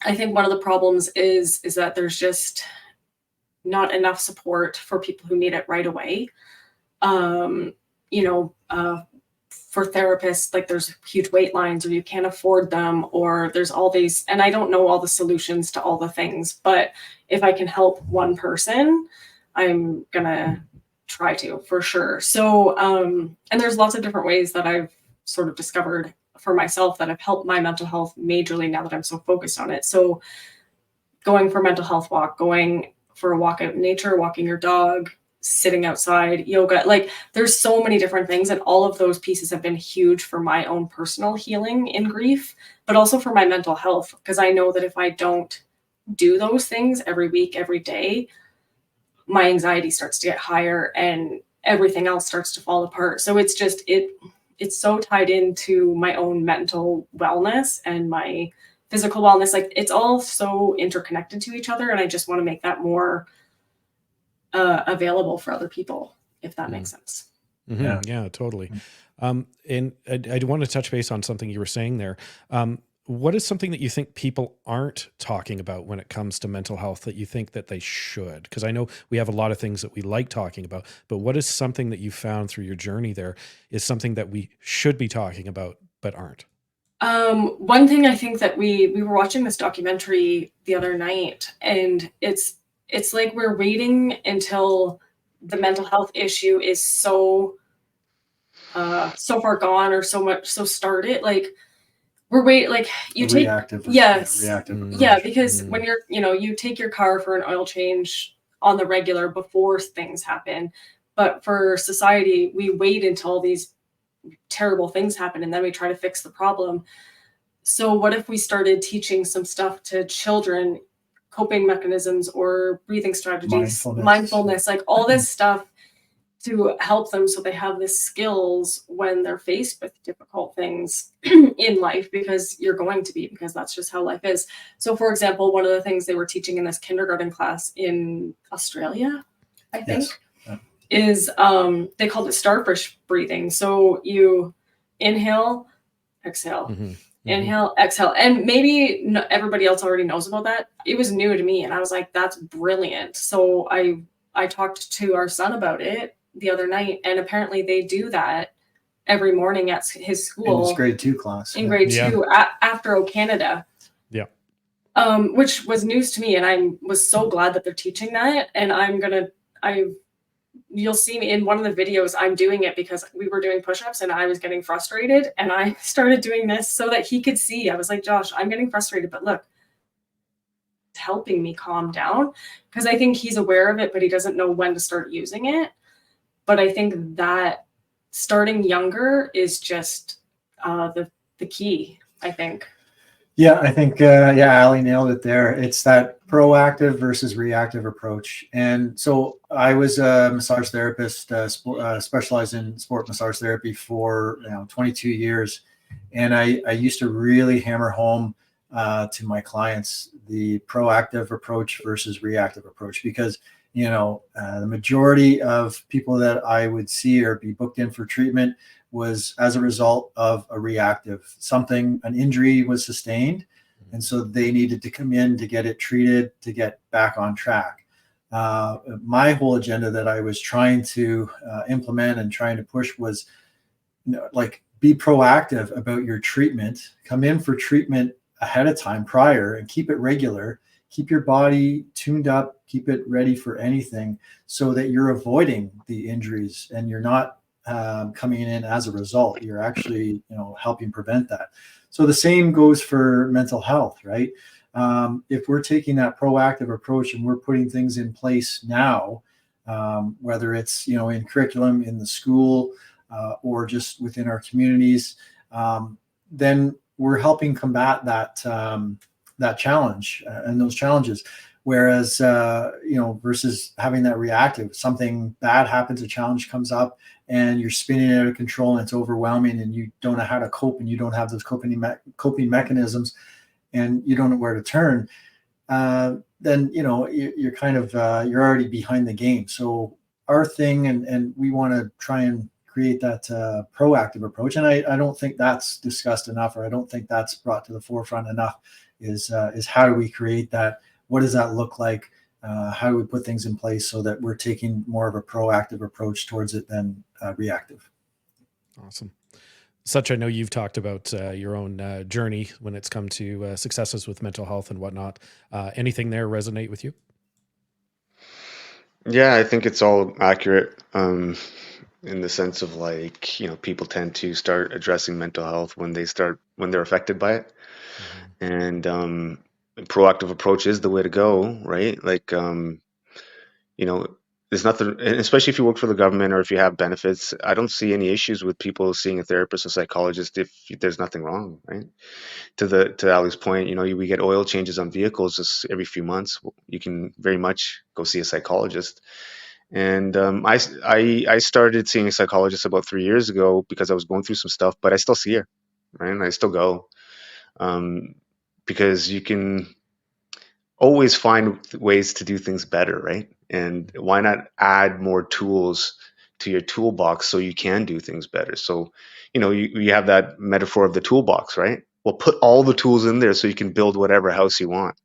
I think one of the problems is that there's just not enough support for people who need it right away. For therapists, like there's huge wait lines, or you can't afford them, or there's all these, and I don't know all the solutions to all the things, but if I can help one person, I'm gonna try to, for sure. So, and there's lots of different ways that I've sort of discovered for myself that have helped my mental health majorly now that I'm so focused on it. So going for a mental health walk, going for a walk out in nature, walking your dog, sitting outside, yoga, like there's so many different things. And all of those pieces have been huge for my own personal healing in grief, but also for my mental health. Because I know that if I don't do those things every week, every day, my anxiety starts to get higher and everything else starts to fall apart. So it's just, it's so tied into my own mental wellness and my physical wellness. Like it's all so interconnected to each other. And I just want to make that more available for other people, if that makes sense. Yeah, totally. And I want to touch base on something you were saying there. What is something that you think people aren't talking about when it comes to mental health that you think that they should? Because I know we have a lot of things that we like talking about, but what is something that you found through your journey there is something that we should be talking about but aren't? One thing I think that we were watching this documentary the other night, and it's like we're waiting until the mental health issue is so far gone, or so started. Like we're waiting, like you take reactive. Because when you're, you take your car for an oil change on the regular before things happen. But for society, we wait until these terrible things happen and then we try to fix the problem. So what if we started teaching some stuff to children, coping mechanisms or breathing strategies, mindfulness, like all this stuff to help them so they have the skills when they're faced with difficult things in life, because that's just how life is. So for example, one of the things they were teaching in this kindergarten class in Australia, I think, is they called it starfish breathing. So you inhale, exhale, inhale, exhale. And maybe everybody else already knows about that. It was new to me and I was like, that's brilliant. So I talked to our son about it the other night, and apparently they do that every morning at his school. In his grade 2 class. In grade 2 after O Canada. Yeah. Which was news to me, and I was so glad that they're teaching that. And you'll see me in one of the videos, I'm doing it because we were doing push-ups and I was getting frustrated, and I started doing this so that he could see. I was like, Josh, I'm getting frustrated, but look, it's helping me calm down, because I think he's aware of it, but he doesn't know when to start using it. But I think that starting younger is just the key, I think. Yeah, I think, Ali nailed it there. It's that proactive versus reactive approach. And so I was a massage therapist, specialized in sport massage therapy for 22 years. And I used to really hammer home to my clients the proactive approach versus reactive approach, because the majority of people that I would see or be booked in for treatment was as a result of a reactive an injury was sustained. And so they needed to come in to get it treated, to get back on track. My whole agenda that I was trying to implement and trying to push was, like, be proactive about your treatment. Come in for treatment ahead of time, prior, and keep it regular. Keep your body tuned up, keep it ready for anything, so that you're avoiding the injuries and you're not coming in as a result. You're actually, helping prevent that. So the same goes for mental health, right? If we're taking that proactive approach and we're putting things in place now, whether it's, in curriculum, in the school, or just within our communities, then we're helping combat that challenge and those challenges. Whereas, versus having that reactive, something bad happens, a challenge comes up, and you're spinning out of control and it's overwhelming, and you don't know how to cope, and you don't have those coping mechanisms, and you don't know where to turn. Then you're kind of you're already behind the game. So our thing, and we want to try and create that proactive approach, and I don't think that's discussed enough, or I don't think that's brought to the forefront enough, is how do we create that? What does that look like? How do we put things in place so that we're taking more of a proactive approach towards it than reactive? Awesome. Such, I know you've talked about your own journey when it's come to successes with mental health and whatnot. Anything there resonate with you? Yeah, I think it's all accurate, in the sense of, like, people tend to start addressing mental health when they're affected by it. And proactive approach is the way to go, right? Like, there's nothing, and especially if you work for the government or if you have benefits, I don't see any issues with people seeing a therapist or psychologist if there's nothing wrong, right? To Ali's point, we get oil changes on vehicles just every few months. You can very much go see a psychologist. And I started seeing a psychologist about 3 years ago because I was going through some stuff, but I still see her, right? And I still go, because you can always find ways to do things better, right? And why not add more tools to your toolbox so you can do things better? So, you have that metaphor of the toolbox, right? Well, put all the tools in there so you can build whatever house you want.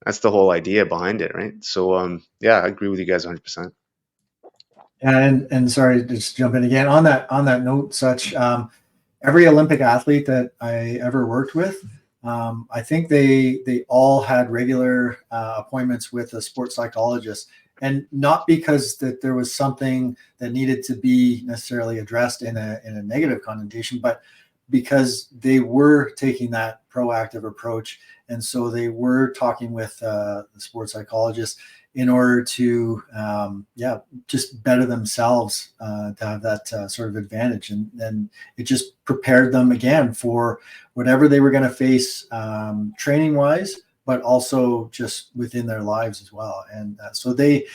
That's the whole idea behind it, right? So, yeah, I agree with you guys 100%. And sorry, just jump in again on that note. Such, every Olympic athlete that I ever worked with, I think they all had regular appointments with a sports psychologist, and not because that there was something that needed to be necessarily addressed in a negative connotation, but because they were taking that proactive approach, and so they were talking with the sports psychologist in order to just better themselves, to have that sort of advantage, and then it just prepared them again for whatever they were going to face, training wise, but also just within their lives as well. And so they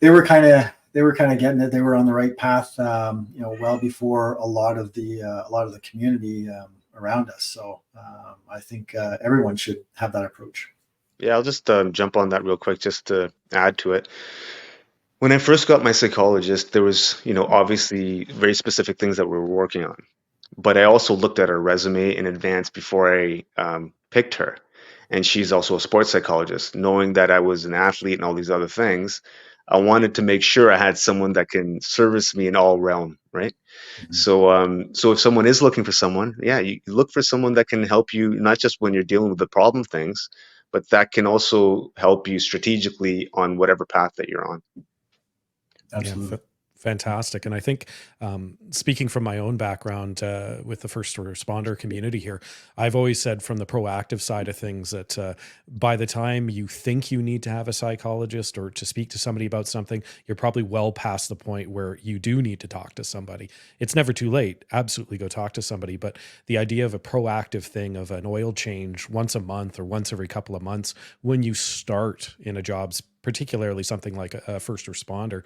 were kind of getting it. They were on the right path, well before a lot of the community around us. So I think everyone should have that approach. Yeah, I'll just jump on that real quick just to add to it. When I first got my psychologist, there was, obviously very specific things that we were working on. But I also looked at her resume in advance before I picked her. And she's also a sports psychologist. Knowing that I was an athlete and all these other things, I wanted to make sure I had someone that can service me in all realm, right? So if someone is looking for someone, yeah, you look for someone that can help you, not just when you're dealing with the problem things, but that can also help you strategically on whatever path that you're on. Absolutely. Yeah, fantastic. And I think, speaking from my own background with the first responder community here, I've always said from the proactive side of things that by the time you think you need to have a psychologist or to speak to somebody about something, you're probably well past the point where you do need to talk to somebody. It's never too late. Absolutely go talk to somebody. But the idea of a proactive thing of an oil change once a month or once every couple of months when you start in a job, particularly something like a first responder,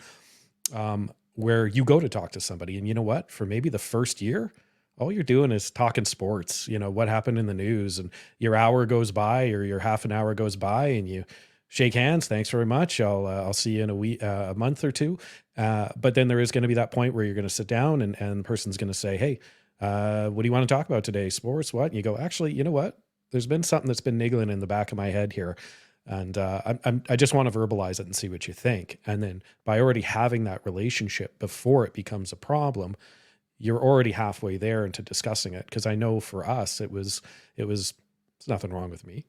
where you go to talk to somebody, and you know what, for maybe the first year, all you're doing is talking sports, what happened in the news, and your hour goes by or your half an hour goes by and you shake hands. Thanks very much. I'll see you in a month or two. But then there is going to be that point where you're going to sit down and the person's going to say, hey, what do you want to talk about today? Sports, what? And you go, actually, you know what? There's been something that's been niggling in the back of my head here. And I just want to verbalize it and see what you think. And then by already having that relationship before it becomes a problem, you're already halfway there into discussing it. Because I know for us, it's nothing wrong with me.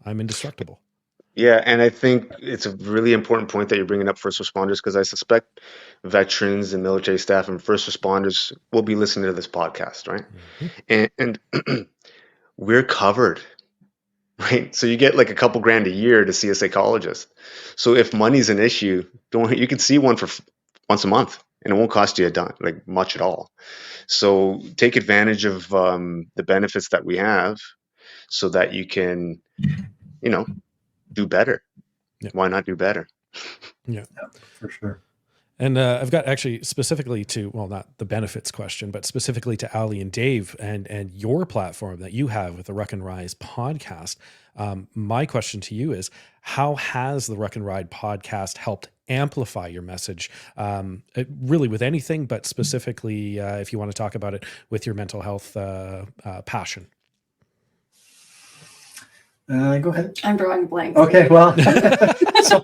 I'm indestructible. Yeah, and I think it's a really important point that you're bringing up first responders, because I suspect veterans and military staff and first responders will be listening to this podcast, right? And we're covered, right? So you get like a couple grand a year to see a psychologist. So if money's an issue, don't worry, you can see one for once a month, and it won't cost you like much at all. So take advantage of the benefits that we have, so that you can, do better. Yeah. Why not do better? Yeah, for sure. And I've got actually specifically to, well, not the benefits question, but specifically to Ali and Dave and your platform that you have with the Ruck N Rise podcast. My question to you is, how has the Ruck N Rise podcast helped amplify your message? Really with anything, but specifically if you want to talk about it with your mental health passion. Go ahead. I'm drawing blanks. Okay, well, so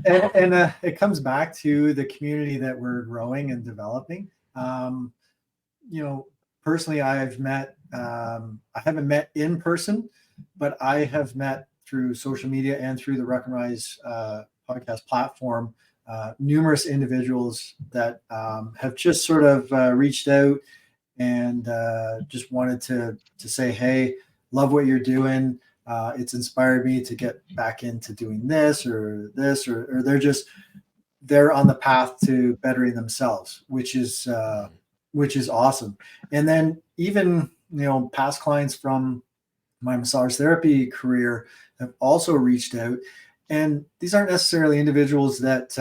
it comes back to the community that we're growing and developing. Personally, I've met, I haven't met in person, but I have met through social media and through the Ruck N Rise podcast platform, numerous individuals that have just sort of reached out and just wanted to say, hey, love what you're doing. It's inspired me to get back into doing this, or they're on the path to bettering themselves, which is awesome. And then even, past clients from my massage therapy career have also reached out, and these aren't necessarily individuals that,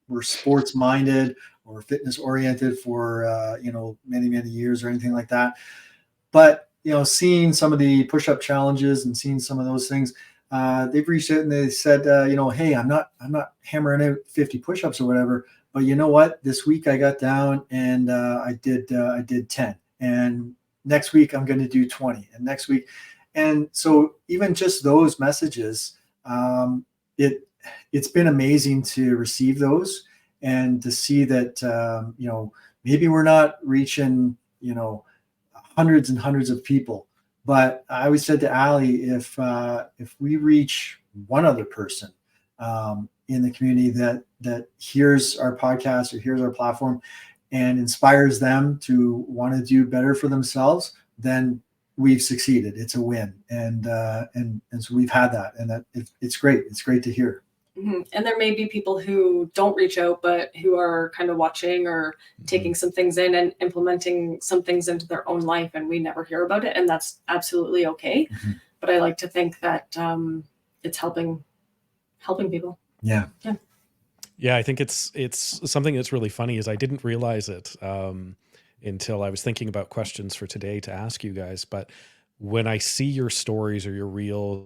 were sports minded or fitness oriented for, many, many years or anything like that. But, seeing some of the push-up challenges and seeing some of those things, they've reached out and they said, hey, I'm not hammering out 50 push-ups or whatever, but you know what? This week I got down and I did 10, and next week I'm going to do 20, and next week. And so even just those messages, it's been amazing to receive those and to see that, maybe we're not reaching, hundreds and hundreds of people. But I always said to Ali, if we reach one other person in the community that hears our podcast or hears our platform and inspires them to want to do better for themselves, then we've succeeded. It's a win. And so we've had that, and it's great. It's great to hear. Mm-hmm. And there may be people who don't reach out, but who are kind of watching or taking some things in and implementing some things into their own life, and we never hear about it. And that's absolutely okay. Mm-hmm. But I like to think that it's helping people. Yeah. Yeah. I think it's something that's really funny is I didn't realize it until I was thinking about questions for today to ask you guys. But when I see your stories or your reels,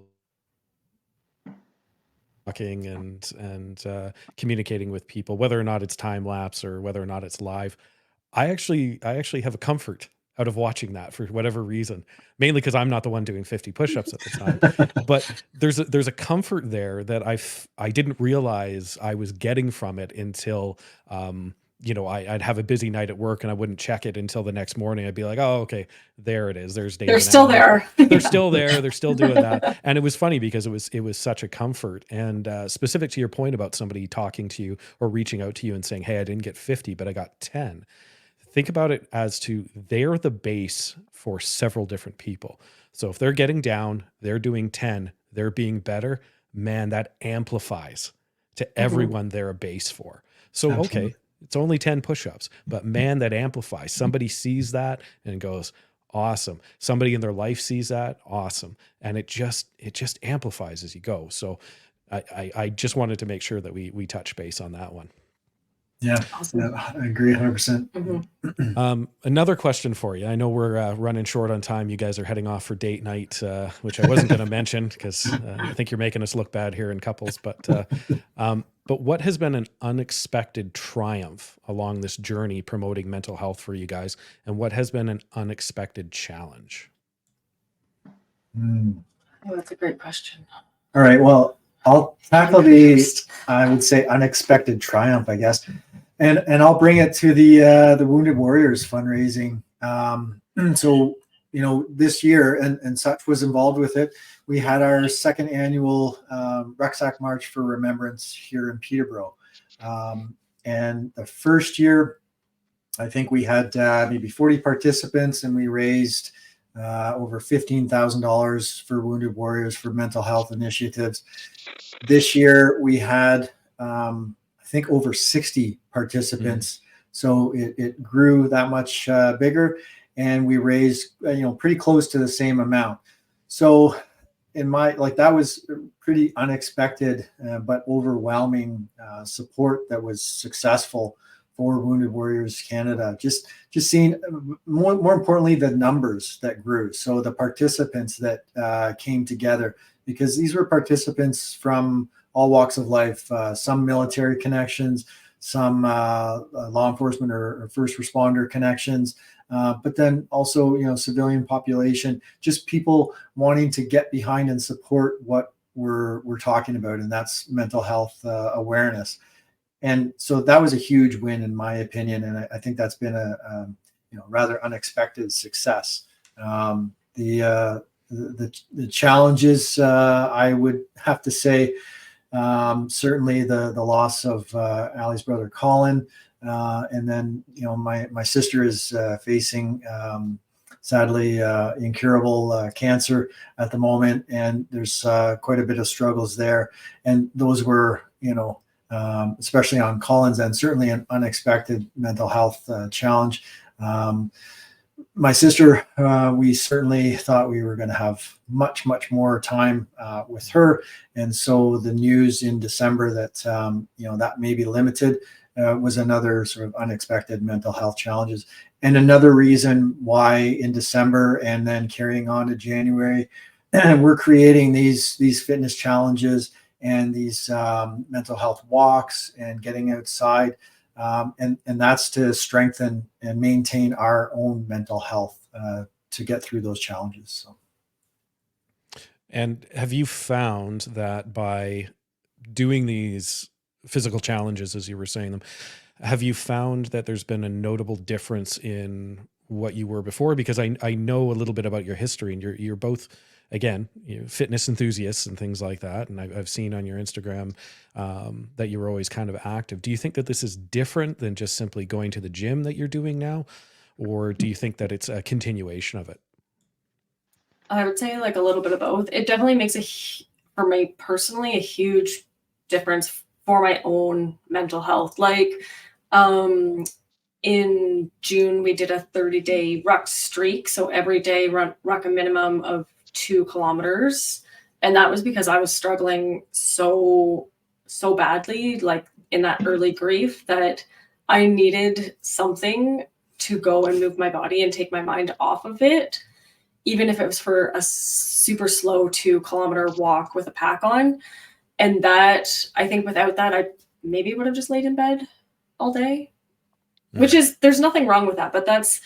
talking and communicating with people, whether or not it's time lapse or whether or not it's live, I actually have a comfort out of watching that for whatever reason, mainly because I'm not the one doing 50 push-ups at the time. But there's a comfort there that I didn't realize I was getting from it until I'd have a busy night at work and I wouldn't check it until the next morning. I'd be like, oh, okay, there it is. There's Dave. They're still there. They're still there. They're still doing that. And it was funny because it was such a comfort. And specific to your point about somebody talking to you or reaching out to you and saying, hey, I didn't get 50, but I got 10. Think about it as to they're the base for several different people. So if they're getting down, they're doing 10, they're being better, man, that amplifies to everyone they're a base for. So, absolutely. Okay. It's only 10 push-ups, but man, that amplifies. Somebody sees that and goes, awesome. Somebody in their life sees that, awesome. And it just amplifies as you go. So I just wanted to make sure that we touch base on that one. Yeah, awesome. Yeah, I agree 100%. Mm-hmm. Another question for you. I know we're running short on time. You guys are heading off for date night, which I wasn't going to mention because I think you're making us look bad here in couples. But what has been an unexpected triumph along this journey promoting mental health for you guys? And what has been an unexpected challenge? Oh, that's a great question. All right. Well, I'll tackle the, I would say, unexpected triumph, I guess, and I'll bring it to the Wounded Warriors fundraising. So, this year and such was involved with it. We had our second annual Rucksack March for Remembrance here in Peterborough, and the first year, I think we had maybe 40 participants, and we raised over $15,000 for Wounded Warriors for mental health initiatives. This year we had, I think, over 60 participants. So it grew that much bigger, and we raised, pretty close to the same amount. So that was pretty unexpected, but overwhelming support that was successful for Wounded Warriors Canada. Just seeing, more importantly, the numbers that grew. So the participants that came together, because these were participants from all walks of life, some military connections, some law enforcement or first responder connections, but then also, civilian population, just people wanting to get behind and support what we're talking about, and that's mental health awareness. And so that was a huge win, in my opinion, and I think that's been a rather unexpected success. The challenges, I would have to say, certainly the loss of Ali's brother Colin, and then my sister is facing sadly incurable cancer at the moment, and there's quite a bit of struggles there, and those were especially on Colin's end, certainly an unexpected mental health challenge. My sister, we certainly thought we were going to have much more time with her, and so the news in December that that may be limited was another sort of unexpected mental health challenges, and another reason why in December and then carrying on to January, we're creating these fitness challenges and these mental health walks and getting outside. And that's to strengthen and maintain our own mental health to get through those challenges. So. And have you found that by doing these physical challenges, as you were saying them, have you found that there's been a notable difference in what you were before? Because I know a little bit about your history, and you're both, again, fitness enthusiasts and things like that. And I've seen on your Instagram that you were always kind of active. Do you think that this is different than just simply going to the gym that you're doing now? Or do you think that it's a continuation of it? I would say like a little bit of both. It definitely makes for me personally, a huge difference for my own mental health. Like in June, we did a 30-day ruck streak. So every day ruck a minimum of 2 kilometers. And that was because I was struggling so badly, like in that early grief, that I needed something to go and move my body and take my mind off of it, even if it was for a super slow 2-kilometer walk with a pack on. And that, I think without that, I maybe would have just laid in bed all day, which is, there's nothing wrong with that, but that's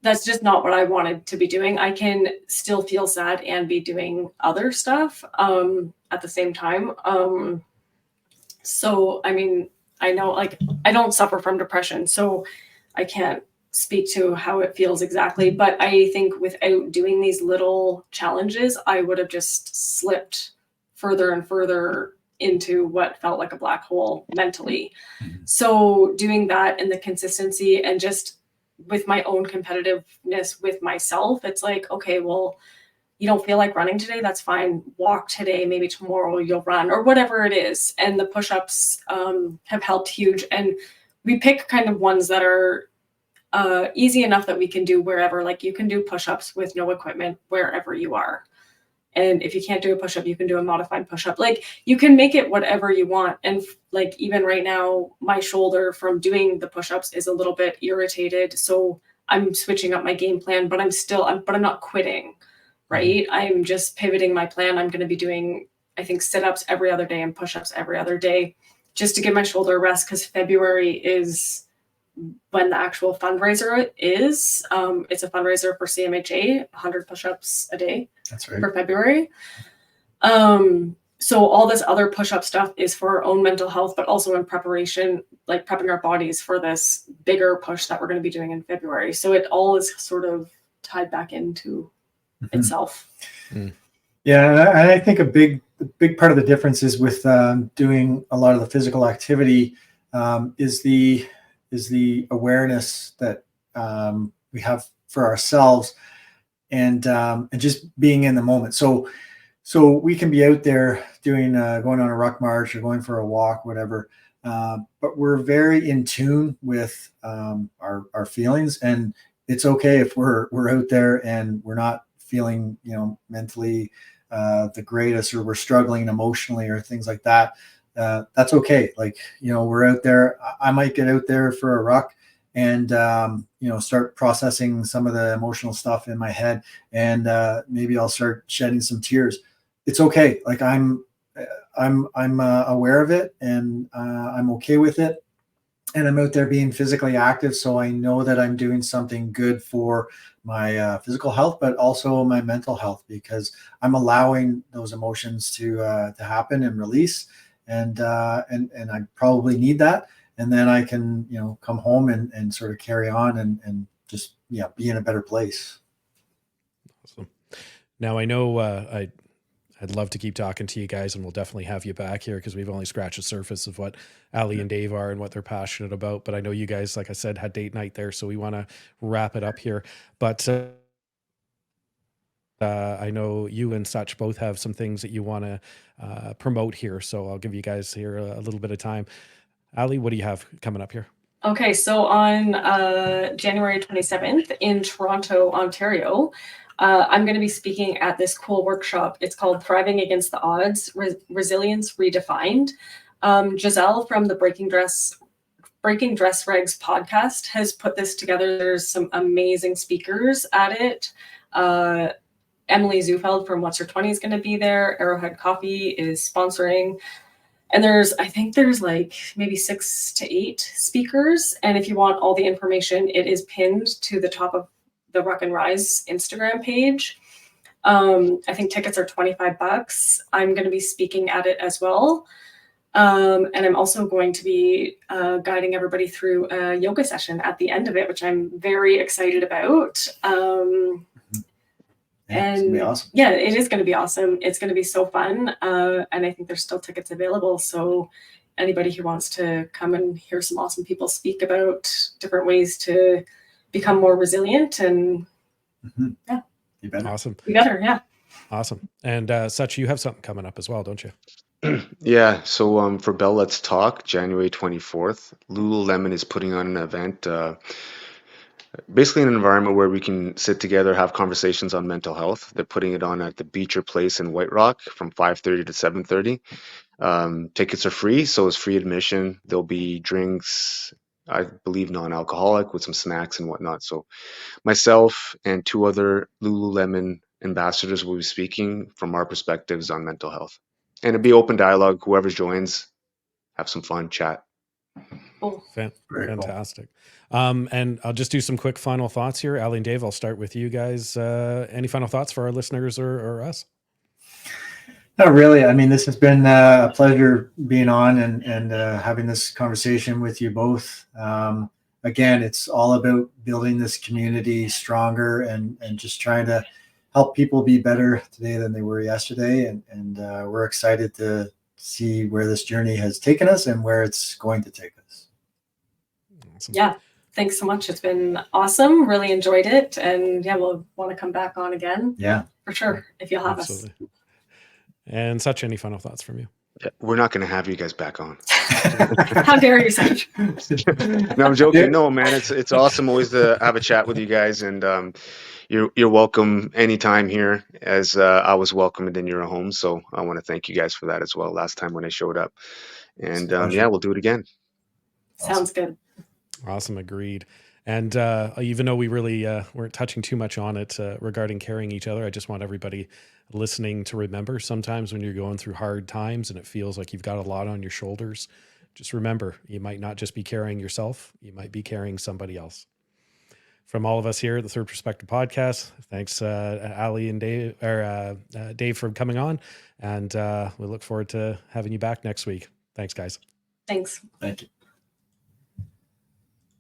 just not what I wanted to be doing. I can still feel sad and be doing other stuff at the same time. So, I mean, I know, like, I don't suffer from depression, so I can't speak to how it feels exactly. But I think without doing these little challenges, I would have just slipped further and further into what felt like a black hole mentally. So doing that and the consistency and just with my own competitiveness with myself, it's like, okay, well, you don't feel like running today, that's fine. Walk today, maybe tomorrow you'll run, or whatever it is. And the push-ups have helped huge. And we pick kind of ones that are easy enough that we can do wherever. Like you can do push-ups with no equipment wherever you are. And if you can't do a push-up, you can do a modified push-up. Like you can make it whatever you want. And like even right now, my shoulder from doing the push-ups is a little bit irritated. So I'm switching up my game plan, but I'm not quitting, right? I'm just pivoting my plan. I'm going to be doing, I think, sit-ups every other day and push-ups every other day just to give my shoulder a rest, because February is when the actual fundraiser is. It's a fundraiser for CMHA, 100 push-ups a day. That's right. For February. So all this other push-up stuff is for our own mental health, but also in preparation, like prepping our bodies for this bigger push that we're going to be doing in February. So it all is sort of tied back into itself. Yeah, and I think a big part of the difference is with doing a lot of the physical activity is the awareness that we have for ourselves, and just being in the moment. So we can be out there doing going on a ruck march or going for a walk, whatever, but we're very in tune with our feelings, and it's okay if we're out there and we're not feeling, mentally the greatest, or we're struggling emotionally or things like that. That's okay. Like, we're out there. I might get out there for a ruck and, start processing some of the emotional stuff in my head, and maybe I'll start shedding some tears. It's okay. Like, I'm aware of it, and I'm okay with it. And I'm out there being physically active, so I know that I'm doing something good for my physical health, but also my mental health, because I'm allowing those emotions to happen and release, and I probably need that, and then I can come home and sort of carry on and just be in a better place. Awesome. Now I know I'd love to keep talking to you guys, and we'll definitely have you back here because we've only scratched the surface of what Ali and Dave are and what they're passionate about. But I know you guys, like I said, had date night there, so we want to wrap it up here. But I know you and such both have some things that you want to promote here, so I'll give you guys here a little bit of time. Ali, what do you have coming up here? Okay, so on January 27th in Toronto, Ontario, I'm going to be speaking at this cool workshop. It's called Thriving Against the Odds, Resilience Redefined. Giselle from the Breaking Dress Regs podcast has put this together. There's some amazing speakers at it. Emily Zufeld from What's Your 20 is going to be there. Arrowhead Coffee is sponsoring. And I think there's like maybe 6 to 8 speakers. And if you want all the information, it is pinned to the top of the Ruck N Rise Instagram page. I think tickets are $25. I'm going to be speaking at it as well. And I'm also going to be guiding everybody through a yoga session at the end of it, which I'm very excited about. It's gonna be awesome. Yeah, it is going to be awesome. It's going to be so fun. And I think there's still tickets available. So anybody who wants to come and hear some awesome people speak about different ways to become more resilient, and yeah. You better. Awesome. You better, yeah. Awesome. And Such, you have something coming up as well, don't you? Yeah, so for Bell Let's Talk, January 24th, Lululemon is putting on an event, basically an environment where we can sit together, have conversations on mental health. They're putting it on at the Beecher Place in White Rock from 5:30 to 7:30. Tickets are free, so it's free admission. There'll be drinks, I believe non-alcoholic, with some snacks and whatnot. So myself and 2 other Lululemon ambassadors will be speaking from our perspectives on mental health. And it'll be open dialogue. Whoever joins, have some fun, chat. Cool. Fantastic. And I'll just do some quick final thoughts here. Ali and Dave, I'll start with you guys. Any final thoughts for our listeners or us? Not really. I mean, this has been a pleasure being on and having this conversation with you both. Again, it's all about building this community stronger and just trying to help people be better today than they were yesterday. And we're excited to see where this journey has taken us and where it's going to take us. Awesome. Yeah. Thanks so much. It's been awesome. Really enjoyed it. And yeah, we'll want to come back on again. Yeah. For sure. If you'll have Absolutely. And Such, any final thoughts from you? Yeah, we're not going to have you guys back on. us. How dare you, Sage? No, I'm joking. No, man, it's awesome always to have a chat with you guys, and you're welcome anytime here, as I was welcomed in your home. So I want to thank you guys for that as well. Last time when I showed up, and yeah, we'll do it again. Sounds good. Awesome. Agreed. And even though we really weren't touching too much on it regarding carrying each other, I just want everybody listening to remember sometimes when you're going through hard times and it feels like you've got a lot on your shoulders, just remember, you might not just be carrying yourself, you might be carrying somebody else. From all of us here at the Third Perspective Podcast, thanks, Ali and Dave, or Dave, for coming on. And we look forward to having you back next week. Thanks, guys. Thanks. Thank you.